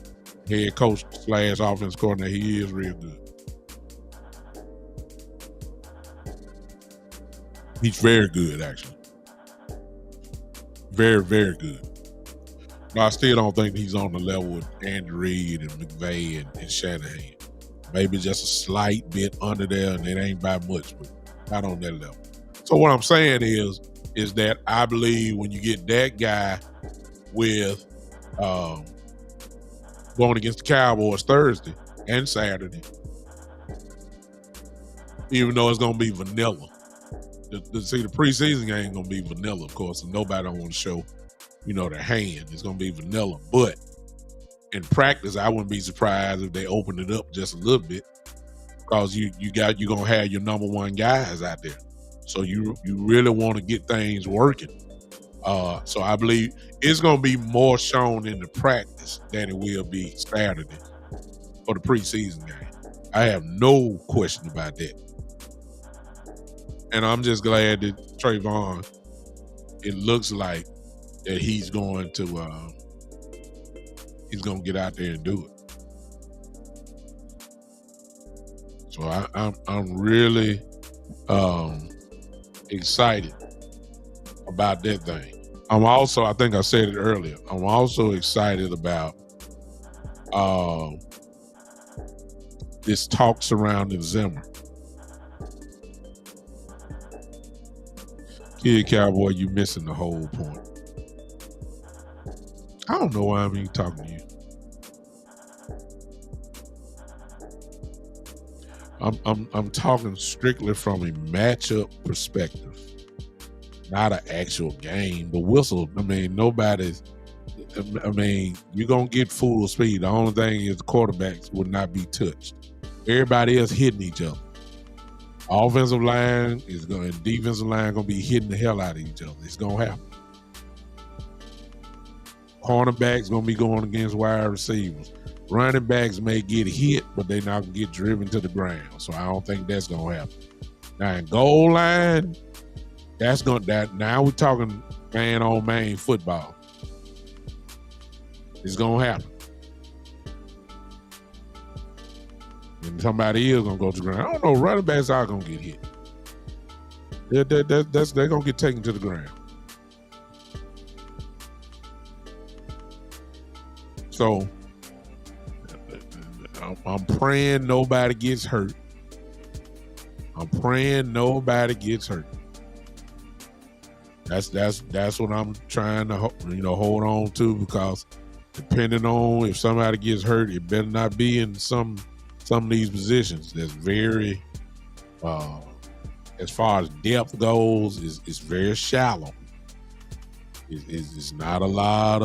Head coach / offense coordinator, he is real good. He's very good, actually. Very, very good. But I still don't think he's on the level with Andy Reid and McVay and Shanahan. Maybe just a slight bit under there, and it ain't by much, but not on that level. So what I'm saying is that I believe when you get that guy with going against the Cowboys Thursday and Saturday, even though it's going to be vanilla. The preseason game ain't going to be vanilla, of course, and nobody don't want to show, their hand. It's going to be vanilla. But in practice, I wouldn't be surprised if they open it up just a little bit, because you're going to have your number one guys out there. So you really want to get things working. So I believe it's going to be more shown in the practice than it will be Saturday for the preseason game. I have no question about that. And I'm just glad that Trevon, it looks like that he's going to get out there and do it. So I'm really excited about that thing. I'm also, I think I said it earlier, I'm also excited about this talk surrounding Zimmer. Kid Cowboy, you missing the whole point. I don't know why I'm even talking to you. I'm talking strictly from a matchup perspective, not an actual game. The whistle, I mean, you're gonna get full speed. The only thing is the quarterbacks would not be touched. Everybody else hitting each other. Offensive line is going, defensive line gonna be hitting the hell out of each other. It's gonna happen. Cornerbacks gonna be going against wide receivers. Running backs may get hit, but they're not gonna get driven to the ground. So I don't think that's gonna happen. Now in goal line, now we're talking man on man football. It's gonna happen. And somebody is gonna go to the ground. I don't know, running backs are gonna get hit. They're gonna get taken to the ground. So I'm praying nobody gets hurt. I'm praying nobody gets hurt. That's what I'm trying to hold on to, because depending on if somebody gets hurt, it better not be in some of these positions that's very as far as depth goes, is very shallow. It's not a lot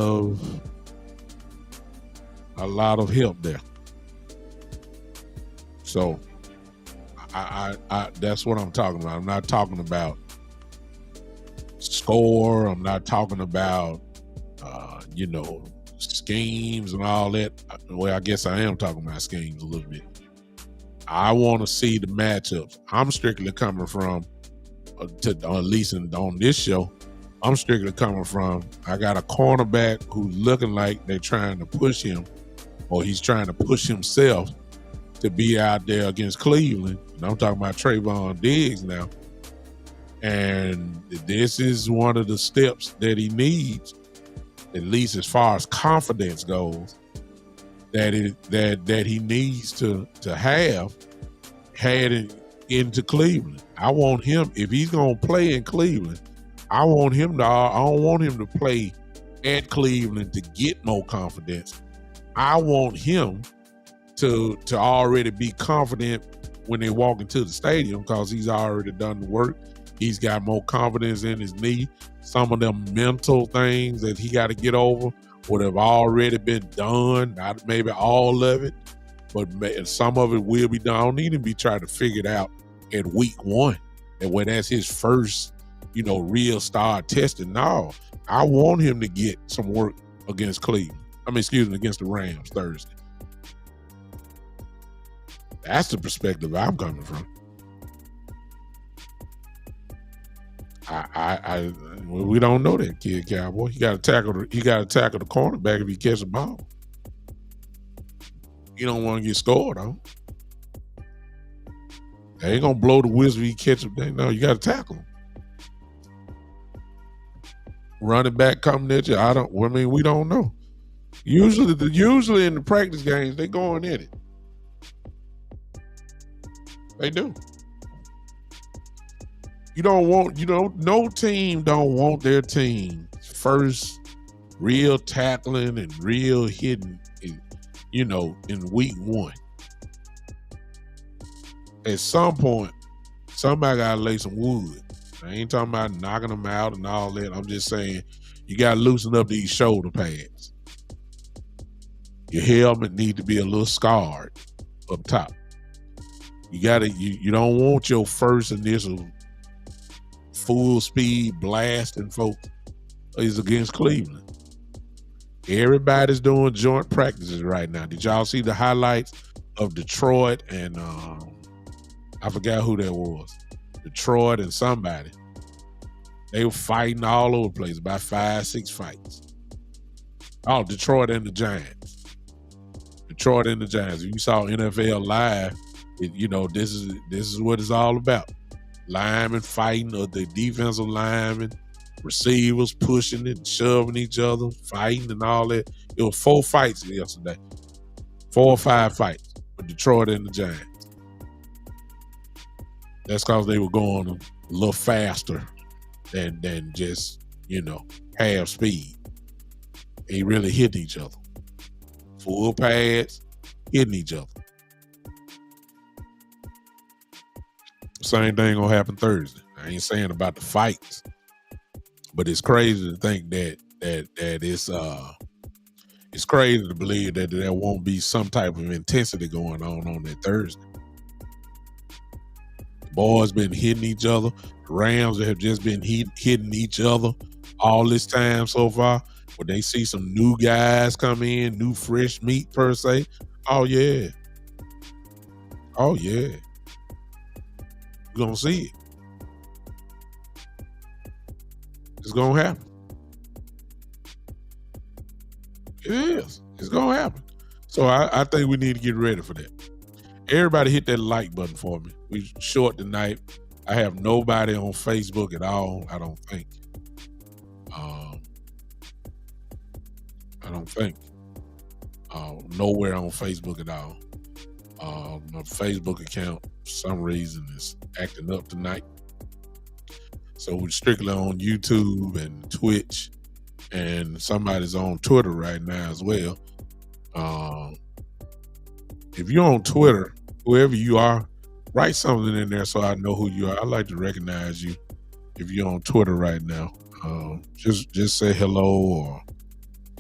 of help there. So I that's what I'm talking about. I'm not talking about score. I'm not talking about schemes and all that. Well, I guess I am talking about schemes a little bit. I want to see the matchups. I'm strictly coming from, at least on this show, I'm strictly coming from, I got a cornerback who's looking like they're trying to push him, or he's trying to push himself to be out there against Cleveland. And I'm talking about Trevon Diggs now. And this is one of the steps that he needs, at least as far as confidence goes, that he needs to have heading into Cleveland. I want him, if he's gonna play in Cleveland, I don't want him to play at Cleveland to get more confidence. I want him to already be confident when they walk into the stadium, because he's already done the work. He's got more confidence in his knee. Some of them mental things that he got to get over would have already been done. Not maybe all of it, but some of it will be done. I don't need him to be trying to figure it out at week 1, and when that's his first, real start testing. No, I want him to get some work against Cleveland. Against the Rams Thursday. That's the perspective I'm coming from. We don't know that kid Cowboy. He got to tackle the cornerback if he catches the ball. You don't want to get scored on. They ain't gonna blow the whistle if he catch him. No, you got to tackle him. Running back coming at you. We don't know. Usually in the practice games, they going in it. They do. No team don't want their team first real tackling and real hitting, in week 1. At some point, somebody got to lay some wood. I ain't talking about knocking them out and all that. I'm just saying you got to loosen up these shoulder pads. Your helmet need to be a little scarred up top. You don't want your first initial full speed blasting folks is against Cleveland. Everybody's doing joint practices right now. Did y'all see the highlights of Detroit and I forgot who that was. Detroit and somebody. They were fighting all over the place, about 5-6 fights. Oh, Detroit and the Giants. If you saw NFL Live, this is what it's all about. Linemen fighting, or the defensive linemen receivers pushing it, shoving each other, fighting and all that. It was 4 fights yesterday. 4 or 5 fights with Detroit and the Giants. That's because they were going a little faster than just, half speed. They really hitting each other. Full pads, hitting each other. Same thing gonna happen Thursday. I ain't saying about the fights, but it's crazy to think that it's crazy to believe that there won't be some type of intensity going on that Thursday. The boys been hitting each other. The Rams have just been hitting each other all this time so far. When they see some new guys come in, new fresh meat per se, oh yeah. You're gonna see it. It's gonna happen. It is. It's gonna happen. So I think we need to get ready for that. Everybody hit that like button for me. We short tonight. I have nobody on Facebook at all, I don't think. Nowhere on Facebook at all. My Facebook account, for some reason, is acting up tonight. So we're strictly on YouTube and Twitch, and somebody's on Twitter right now as well. If you're on Twitter, whoever you are, write something in there so I know who you are. I like to recognize you if you're on Twitter right now. Just say hello or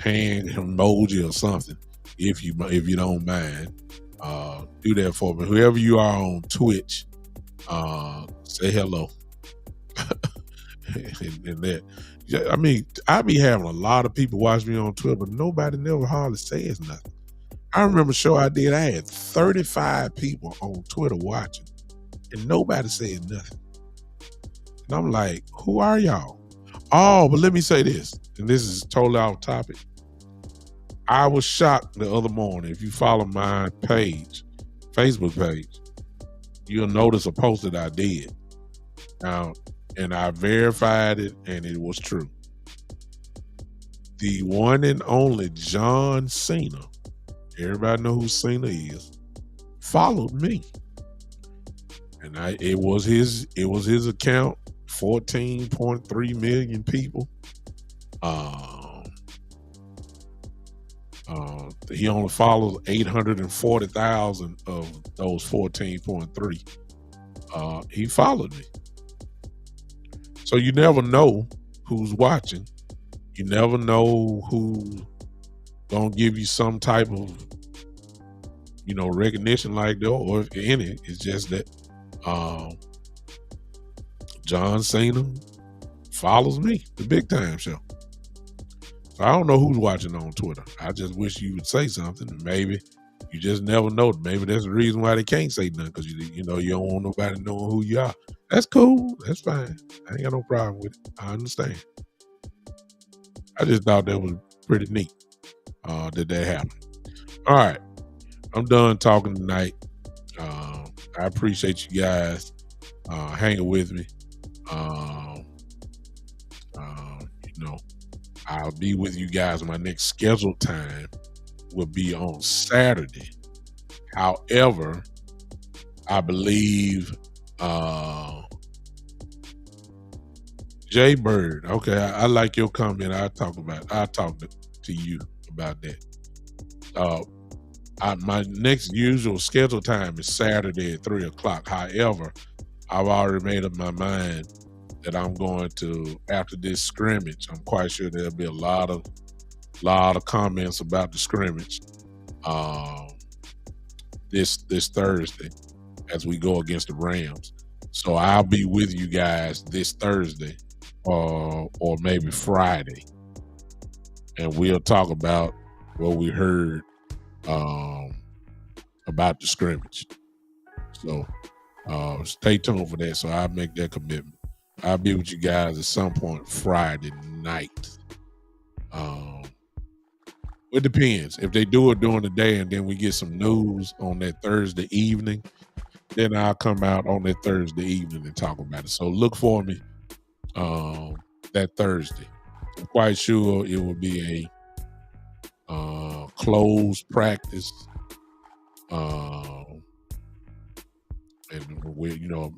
hand emoji or something if you don't mind. Do that for me. Whoever you are on Twitch, say hello. and that, I mean, I be having a lot of people watch me on Twitter, but nobody never hardly says nothing. I remember a show I did, I had 35 people on Twitter watching, and nobody said nothing. And I'm like, who are y'all? Oh, but let me say this, and this is totally off topic. I was shocked the other morning. If you follow my page, Facebook page, you'll notice a post that I did. Now, and I verified it, and it was true. The one and only John Cena, everybody know who Cena is, followed me. And it was his account, 14.3 million people. He only follows 840,000 of those 14.3. He followed me. So you never know who's watching. You never know who's gonna give you some type of, recognition like that, or if any. It's just that John Cena follows me, the Big Time Show. So I don't know who's watching on Twitter. I just wish you would say something. Maybe you just never know. Maybe that's the reason why they can't say nothing, because you don't want nobody knowing who you are. That's cool. That's fine. I ain't got no problem with it. I understand. I just thought that was pretty neat that happened. All right. I'm done talking tonight. I appreciate you guys hanging with me. I'll be with you guys. My next scheduled time will be on Saturday. However, I believe Jay Bird. Okay, I like your comment. I'll talk to you about that. My next usual scheduled time is Saturday at 3:00. However, I've already made up my mind that I'm going to, after this scrimmage, I'm quite sure there'll be a lot of comments about the scrimmage this Thursday as we go against the Rams. So I'll be with you guys this Thursday or maybe Friday, and we'll talk about what we heard about the scrimmage. So stay tuned for that. So I'll make that commitment. I'll be with you guys at some point Friday night. It depends. If they do it during the day and then we get some news on that Thursday evening, then I'll come out on that Thursday evening and talk about it. So look for me that Thursday. I'm quite sure it will be a closed practice. And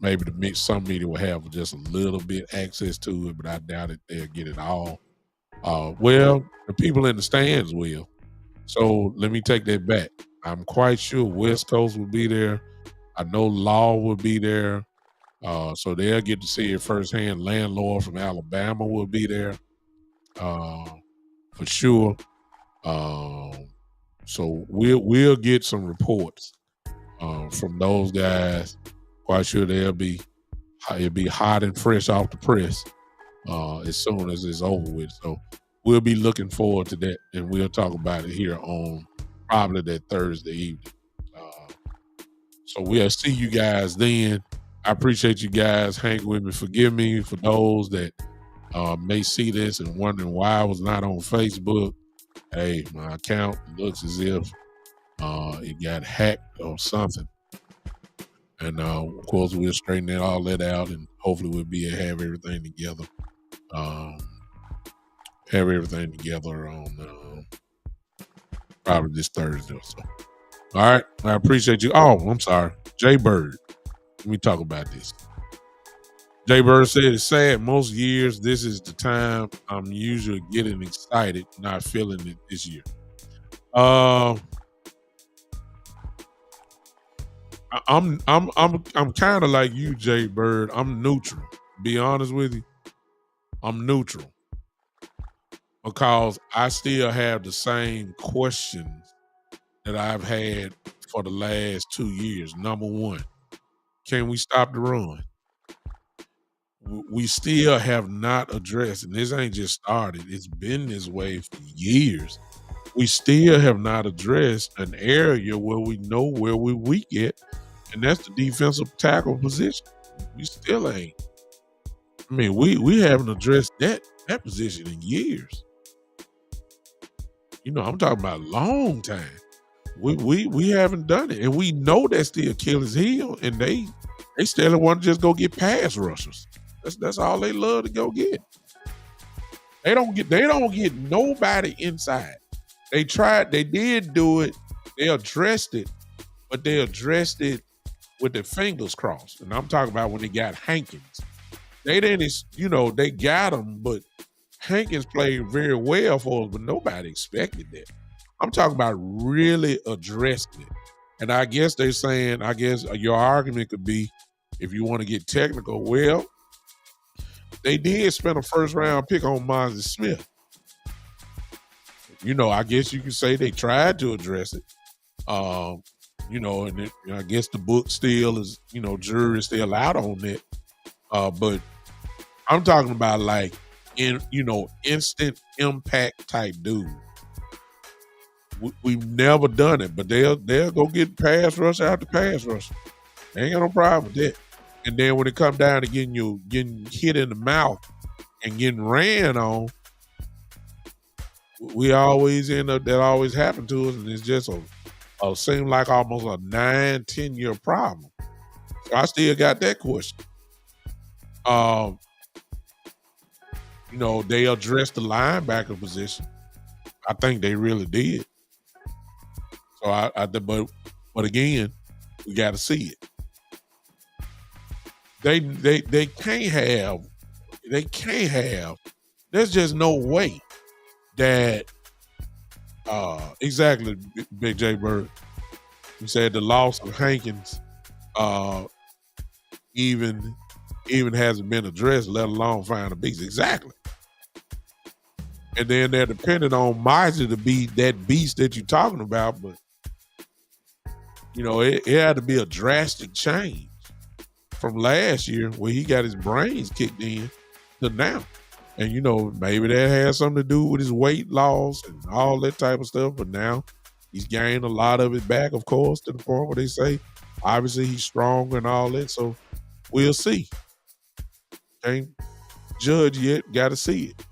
maybe some media will have just a little bit access to it, but I doubt it they'll get it all. Well, the people in the stands will. So let me take that back. I'm quite sure West Coast will be there. I know Law will be there. So they'll get to see it firsthand. Landlord from Alabama will be there for sure. So we'll get some reports from those guys. Quite sure it'll be hot and fresh off the press as soon as it's over with. So we'll be looking forward to that, and we'll talk about it here on probably that Thursday evening. So we'll see you guys then. I appreciate you guys hanging with me. Forgive me for those that may see this and wondering why I was not on Facebook. Hey, my account looks as if it got hacked or something. And of course, we'll straighten all that out, and hopefully we'll be able to have everything together. On probably this Thursday or so. All right, I appreciate you. Oh, I'm sorry, Jay Bird. Let me talk about this. Jay Bird said it's sad. Most years, this is the time I'm usually getting excited, not feeling it this year. I'm kind of like you, Jay Bird. I'm neutral. Be honest with you, I'm neutral because I still have the same questions that I've had for the last 2 years. Number one, can we stop the run? We still have not addressed, and this ain't just started. It's been this way for years. We still have not addressed an area where we know where we weak at, and that's the defensive tackle position. We still ain't. I mean, we haven't addressed that position in years. I'm talking about a long time. We haven't done it, and we know that's the Achilles heel, and they still want to just go get pass rushers. That's all they love to go get. They don't get nobody inside. They did do it, they addressed it, but they addressed it with their fingers crossed. And I'm talking about when they got Hankins. They didn't, they got him, but Hankins played very well for us, but nobody expected that. I'm talking about really addressing it. And I guess they're saying, your argument could be, if you want to get technical, well, they did spend a first round pick on Moses Smith. I guess you could say they tried to address it. And I guess the book still is, jury's still out on it. But I'm talking about like instant impact type dude. We've never done it, but they'll go get pass rush after pass rush. They ain't got no problem with that. And then when it comes down to getting hit in the mouth and getting ran on, we always end up, that always happened to us, and it's just seem like almost a 9-10 year problem. So I still got that question. They addressed the linebacker position. I think they really did. So but again, we got to see it. They can't have. There's just no way that. Exactly, Big J Bird. You said the loss of Hankins, even hasn't been addressed, let alone find a beast. Exactly. And then they're dependent on Miser to be that beast that you're talking about, but it had to be a drastic change from last year where he got his brains kicked in to now. And, maybe that has something to do with his weight loss and all that type of stuff. But now he's gained a lot of it back, of course, to the point where they say, obviously, he's stronger and all that. So we'll see. Can't judge yet. Got to see it.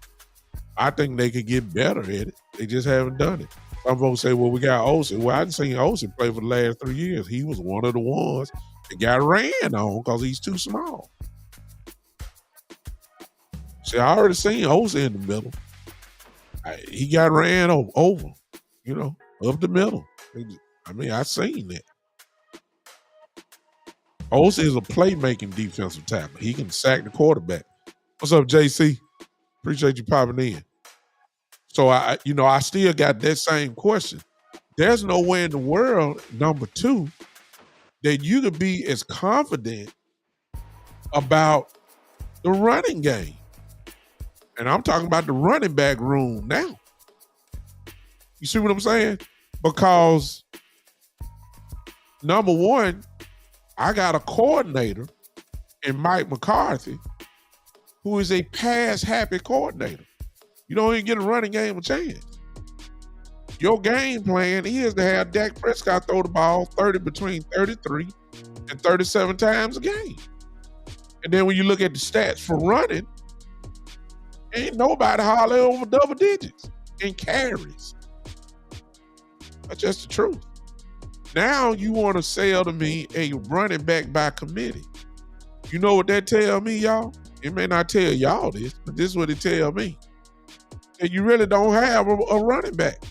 I think they could get better at it. They just haven't done it. Some folks say, well, we got Olsen. Well, I didn't seen Olsen play for the last 3 years. He was one of the ones that got ran on because he's too small. See, I already seen Osa in the middle. He got ran over, up the middle. I mean, I seen that. Osa is a playmaking defensive tackle. He can sack the quarterback. What's up, JC? Appreciate you popping in. So I still got that same question. There's no way in the world, number two, that you could be as confident about the running game. And I'm talking about the running back room now. You see what I'm saying? Because number one, I got a coordinator in Mike McCarthy who is a pass-happy coordinator. You don't even get a running game a chance. Your game plan is to have Dak Prescott throw the ball between 33 and 37 times a game. And then when you look at the stats for running, ain't nobody holler over double digits in carries. That's just the truth. Now you want to sell to me a running back by committee. You know what that tell me, y'all? It may not tell y'all this, but this is what it tell me. That you really don't have a running back.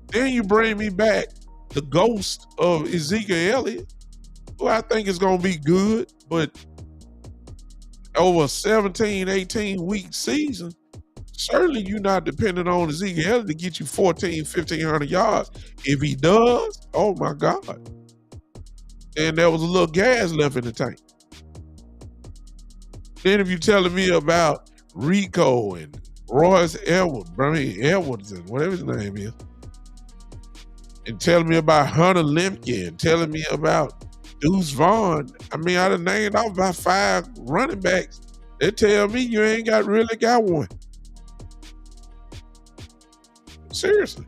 Then you bring me back the ghost of Ezekiel Elliott, who I think is going to be good, but over a 17, 18-week season, certainly you're not dependent on Ezekiel Elliott to get you 1,500 yards. If he does, oh my God. And there was a little gas left in the tank. Then if you're telling me about Rico and Royce Edwards and whatever his name is, and telling me about Hunter Lemke, telling me about Deuce Vaughn. I mean, I done named off about 5 running backs. They tell me you ain't really got one. Seriously.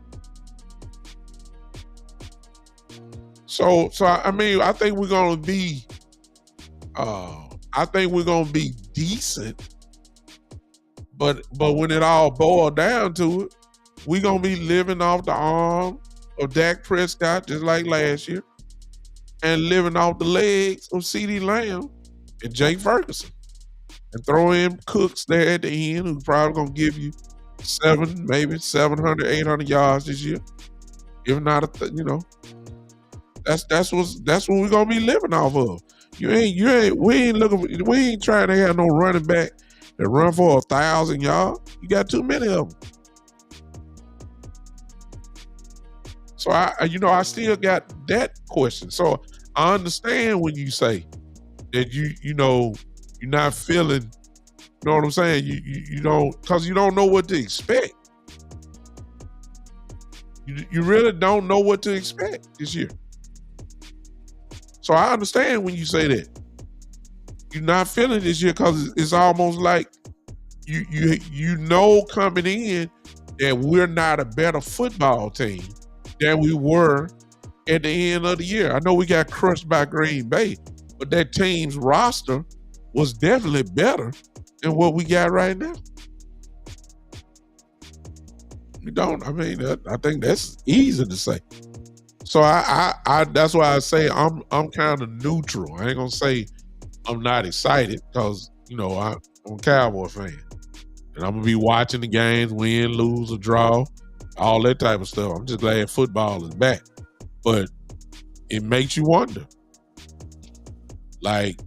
So I mean, I think we're gonna be decent, but when it all boils down to it, we're gonna be living off the arm of Dak Prescott just like last year, and living off the legs of CeeDee Lamb and Jake Ferguson, and throw in Cooks there at the end, who's probably gonna give you 700, 800 yards this year. If not, that's what we're gonna be living off of. We ain't trying to have no running back that run for 1,000 yards. You got too many of them. So I still got that question. So I understand when you say that you're not feeling, you know what I'm saying? You don't, because you don't know what to expect. You really don't know what to expect this year. So I understand when you say that. You're not feeling this year because it's almost like you know coming in that we're not a better football team than we were at the end of the year. I know we got crushed by Green Bay, but that team's roster was definitely better than what we got right now. I think that's easy to say. So I that's why I say I'm kind of neutral. I ain't gonna say I'm not excited because I'm a Cowboy fan, and I'm gonna be watching the games, win, lose, or draw, all that type of stuff. I'm just glad football is back, but it makes you wonder. Like,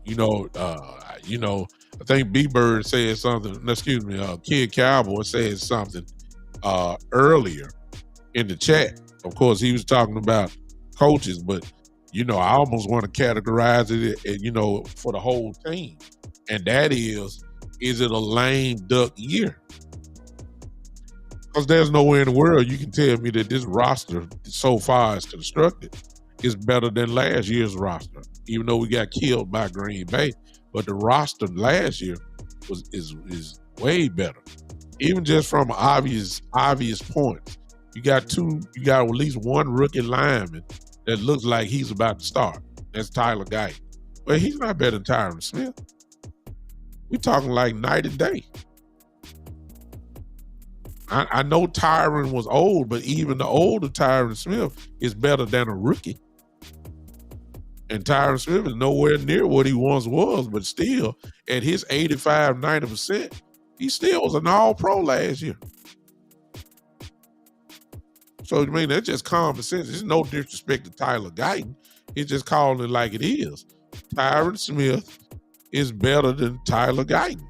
I think B-Bird said something. Excuse me, Kid Cowboy said something earlier in the chat. Of course, he was talking about coaches, but I almost want to categorize it, for the whole team, and that is it a lame duck year? Because there's nowhere in the world you can tell me that this roster so far is constructed is better than last year's roster, even though we got killed by Green Bay. But the roster last year is way better, even just from obvious points. You got at least one rookie lineman that looks like he's about to start. That's Tyler Guy. But he's not better than Tyron Smith. We're talking like night and day. I know Tyron was old, but even the older Tyron Smith is better than a rookie. And Tyron Smith is nowhere near what he once was, but still, at his 85, 90%, he still was an all-pro last year. So, I mean, that's just common sense. There's no disrespect to Tyler Guyton. It's just calling it like it is. Tyron Smith is better than Tyler Guyton.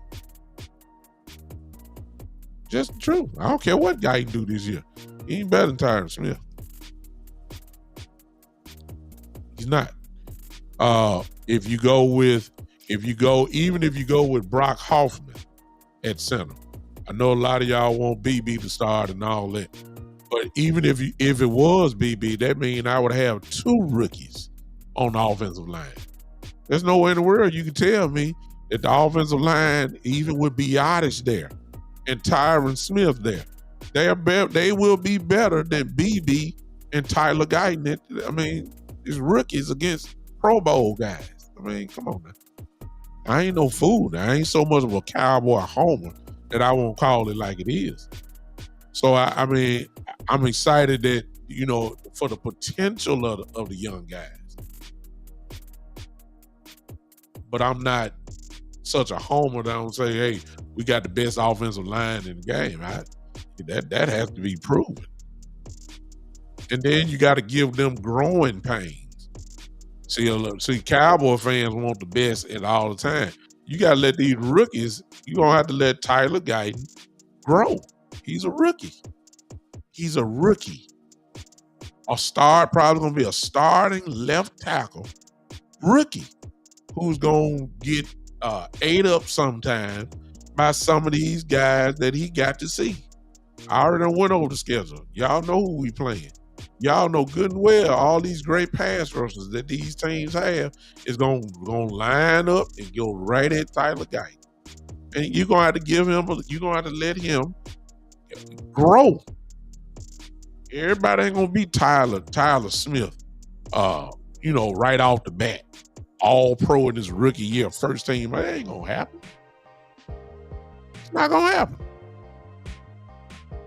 Just true. I don't care what Guyton do this year. He ain't better than Tyron Smith. He's not. If you go with Brock Hoffman at center, I know a lot of y'all want BB to start and all that. But even if it was BB, that means I would have 2 rookies on the offensive line. There's no way in the world you can tell me that the offensive line, even with Biotish there and Tyron Smith there, they will be better than BB and Tyler Guyton. I mean, it's rookies against Pro Bowl guys. I mean, come on now. I ain't no fool now. I ain't so much of a Cowboy homer that I won't call it like it is. So, I mean, I'm excited that, for the potential of the young guys. But I'm not such a homer that I don't say, hey, we got the best offensive line in the game. That has to be proven. And then you got to give them growing pains. See, Cowboy fans want the best at all the time. You got to let these rookies, you're going to have to let Tyler Guyton grow. He's a rookie. Probably going to be a starting left tackle rookie who's going to get ate up sometime by some of these guys that he got to see. I already went over the schedule. Y'all know who we playing. Y'all know good and well all these great pass rushers that these teams have is going to line up and go right at Tyler Guyton. And you're going to have to you're going to have to let him grow. Everybody ain't going to be Tyler Smith, right off the bat. All pro in his rookie year, first team. That ain't going to happen. It's not going to happen.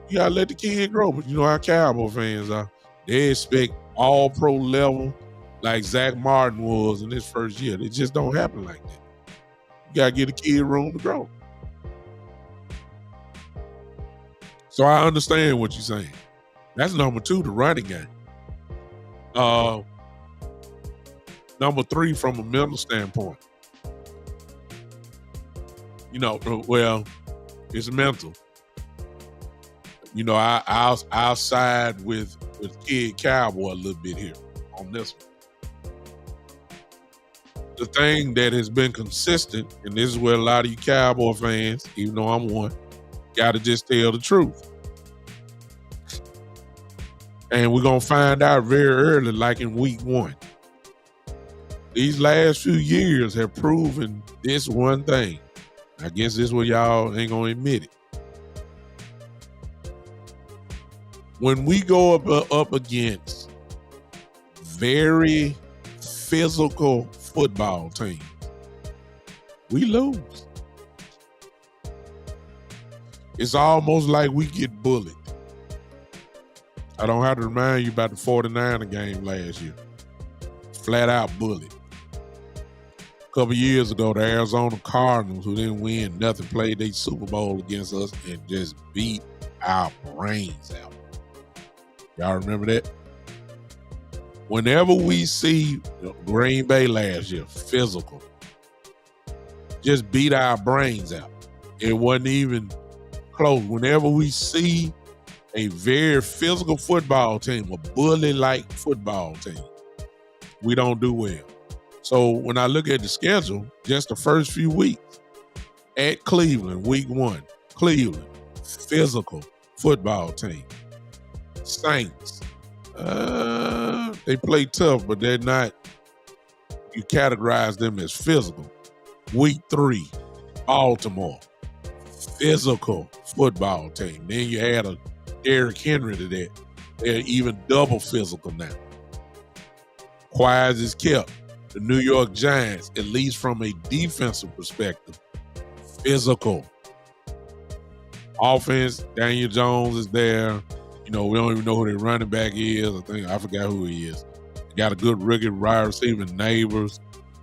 You got to let the kid grow. But you know how Cowboy fans are. They expect all pro level like Zach Martin was in his first year. It just don't happen like that. You got to give the kid room to grow. So I understand what you're saying. That's number 2, the running game. Number 3, from a mental standpoint. Well, it's mental. I'll side with Kid Cowboy a little bit here on this one. The thing that has been consistent, and this is where a lot of you Cowboy fans, even though I'm one, got to just tell the truth. And we're going to find out very early, like in week 1. These last few years have proven this one thing. I guess this is where y'all ain't going to admit it. When we go up against very physical football teams, we lose. It's almost like we get bullied. I don't have to remind you about the 49er game last year. Flat out bullied. A couple years ago, the Arizona Cardinals, who didn't win nothing, played their Super Bowl against us and just beat our brains out. Y'all remember that? Whenever we see Green Bay last year, physical, just beat our brains out. It wasn't even close. Whenever we see a very physical football team, a bully-like football team, we don't do well. So when I look at the schedule, just the first few weeks, at Cleveland, week 1, Cleveland, physical football team. Saints, they play tough, but they're not, you categorize them as physical. Week 3, Baltimore, physical football team. Then you add a Derrick Henry to that. They're even double physical now. Quiet as kept, the New York Giants, at least from a defensive perspective, physical. Offense, Daniel Jones is there. We don't even know who their running back is. I forgot who he is. The got a good rookie wide receiver, Neighbors.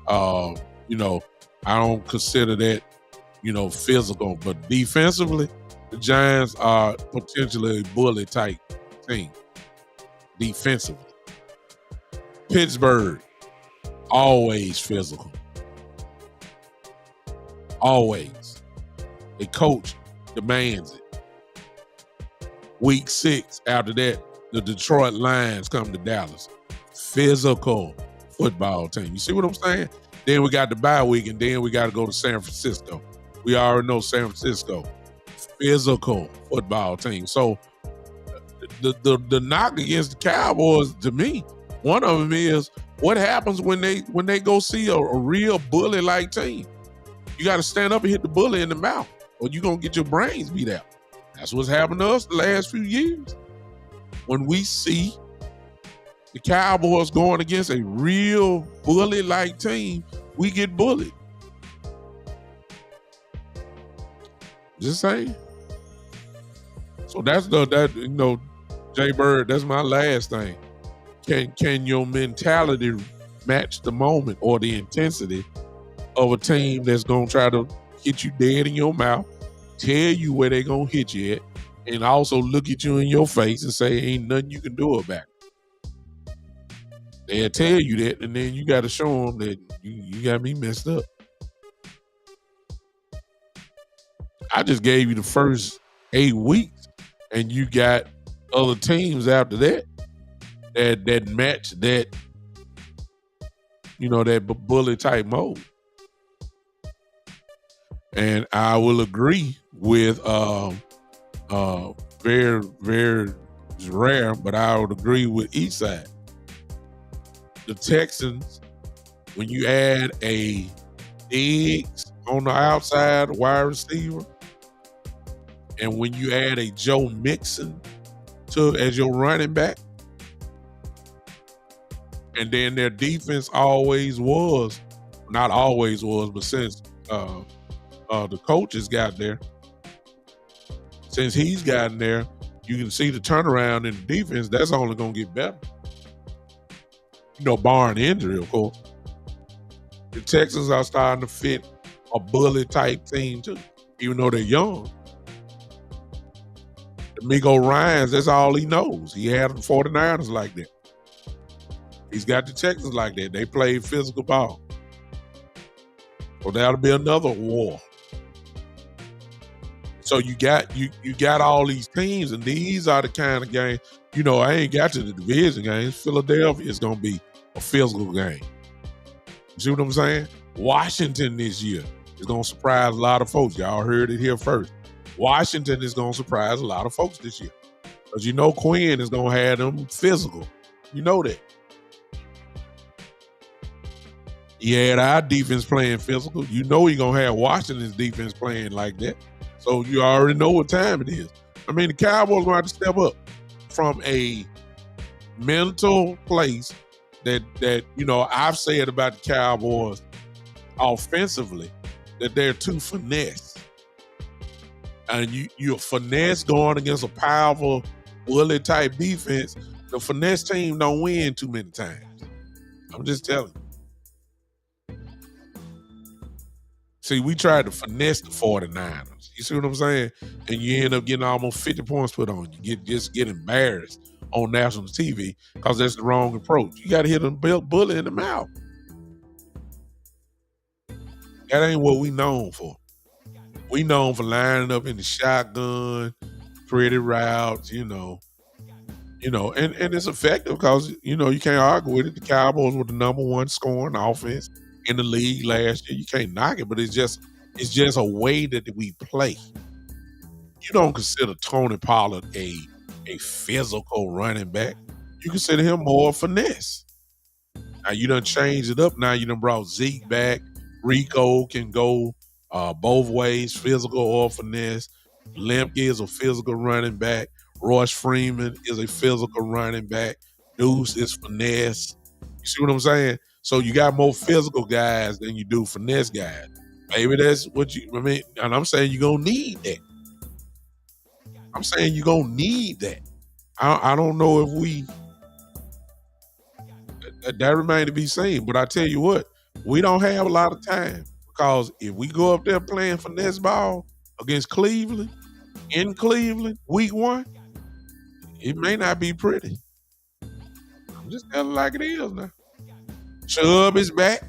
You know, I don't consider that, physical, but defensively, the Giants are potentially a bully type team. Defensively, Pittsburgh always physical, always. The coach demands it. Week 6, after that, the Detroit Lions come to Dallas. Physical football team. You see what I'm saying? Then we got the bye week, and then we got to go to San Francisco. We already know San Francisco. Physical football team. So the knock against the Cowboys, to me, one of them is what happens when they go see a real bully-like team. You got to stand up and hit the bully in the mouth, or you're going to get your brains beat out. That's what's happened to us the last few years. When we see the Cowboys going against a real bully-like team, we get bullied. Just saying. So that's Jay Bird, that's my last thing. Can your mentality match the moment or the intensity of a team that's going to try to hit you dead in your mouth, tell you where they're going to hit you at, and also look at you in your face and say, ain't nothing you can do about it. They'll tell you that, and then you got to show them that you got me messed up. I just gave you the first 8 weeks, and you got other teams after that match that, that bully type mode. And I will agree with very, very rare, but I would agree with each side. The Texans, when you add a Diggs on the outside wide receiver, and when you add a Joe Mixon as your running back, and then their defense not always was, but since the coaches got there, since he's gotten there, you can see the turnaround in the defense. That's only going to get better. Barring injury, of course. The Texans are starting to fit a bully type team too, even though they're young. D'Amico Ryans, that's all he knows. He had the 49ers like that. He's got the Texans like that. They play physical ball. So that'll be another war. So you got all these teams, and these are the kind of games. I ain't got to the division games. Philadelphia is going to be a physical game. You see what I'm saying? Washington this year is going to surprise a lot of folks. Y'all heard it here first. Washington is going to surprise a lot of folks this year. Because Quinn is going to have them physical. You know that. He had our defense playing physical. You're going to have Washington's defense playing like that. So you already know what time it is. I mean, the Cowboys going to have to step up from a mental place that I've said about the Cowboys offensively, that they're too finesse. And you're finesse going against a powerful bully type defense. The finesse team don't win too many times. I'm just telling you. See, we tried to finesse the 49ers. You see what I'm saying? And you end up getting almost 50 points put on you. Just get embarrassed on national TV because that's the wrong approach. You got to hit a bully in the mouth. That ain't what we known for. We known for lining up in the shotgun, pretty routes, and it's effective because, you can't argue with it. The Cowboys were the number one scoring offense in the league last year. You can't knock it, but it's just a way that we play. You don't consider Tony Pollard a physical running back. You consider him more finesse. Now you done changed it up. Now you done brought Zeke back. Rico can go both ways, physical or finesse. Lemke is a physical running back. Royce Freeman is a physical running back. Deuce is finesse. You see what I'm saying? So you got more physical guys than you do finesse guys. Maybe that's what and I'm saying you're going to need that. I'm saying you're going to need that. I don't know if that remains to be seen. But I tell you what, we don't have a lot of time because if we go up there playing finesse ball against Cleveland in Cleveland, week 1, it may not be pretty. I'm just telling it like it is now. Chubb is back.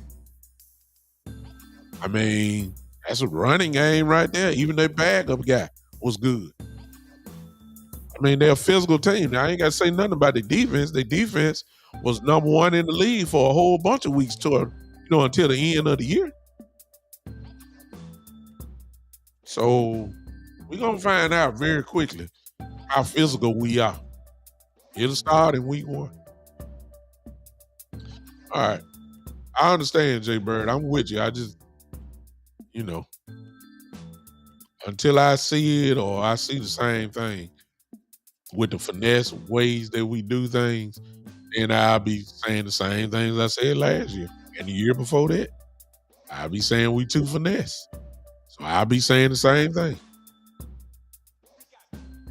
I mean, that's a running game right there. Even their backup guy was good. I mean, they're a physical team. Now, I ain't got to say nothing about their defense. Their defense was number 1 in the league for a whole bunch of weeks until the end of the year. So we're going to find out very quickly how physical we are. It'll start in week 1. All right. I understand, Jay Bird. I'm with you. I just, until I see it or I see the same thing with the finesse ways that we do things, then I'll be saying the same things I said last year and the year before that. I'll be saying we too finesse. So I'll be saying the same thing.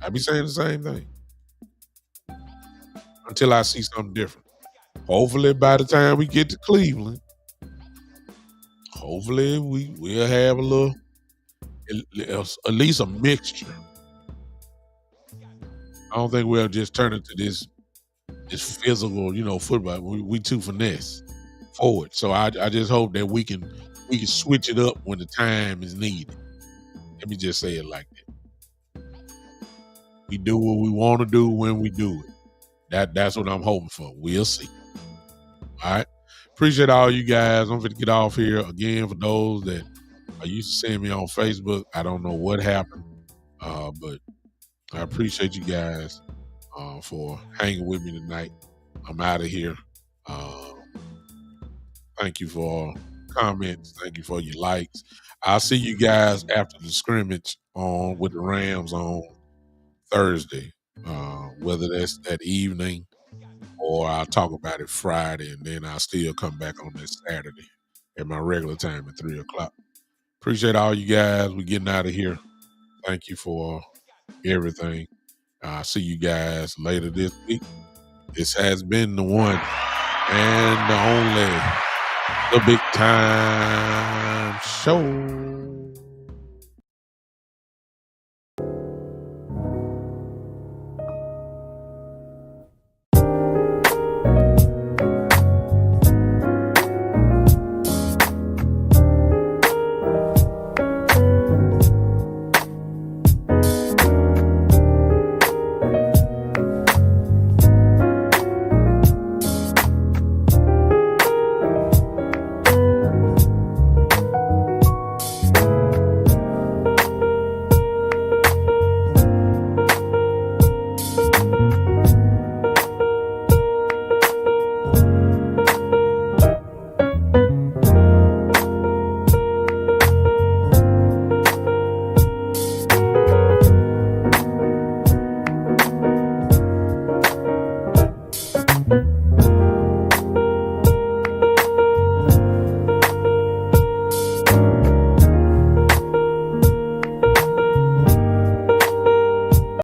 I'll be saying the same thing until I see something different. Hopefully, by the time we get to Cleveland, hopefully we'll have at least a mixture. I don't think we'll just turn it to this physical, football. We too finesse forward. So I just hope that we can switch it up when the time is needed. Let me just say it like that. We do what we want to do when we do it. That's what I'm hoping for. We'll see. All right. Appreciate all you guys. I'm going to get off here again. For those that are used to seeing me on Facebook, I don't know what happened, but I appreciate you guys for hanging with me tonight. I'm out of here. Thank you for comments. Thank you for your likes. I'll see you guys after the scrimmage with the Rams on Thursday, whether that's that evening or I'll talk about it Friday, and then I'll still come back on this Saturday at my regular time at 3 o'clock. Appreciate all you guys. We're getting out of here. Thank you for everything. I'll see you guys later this week. This has been the one and the only, the Big Time Show.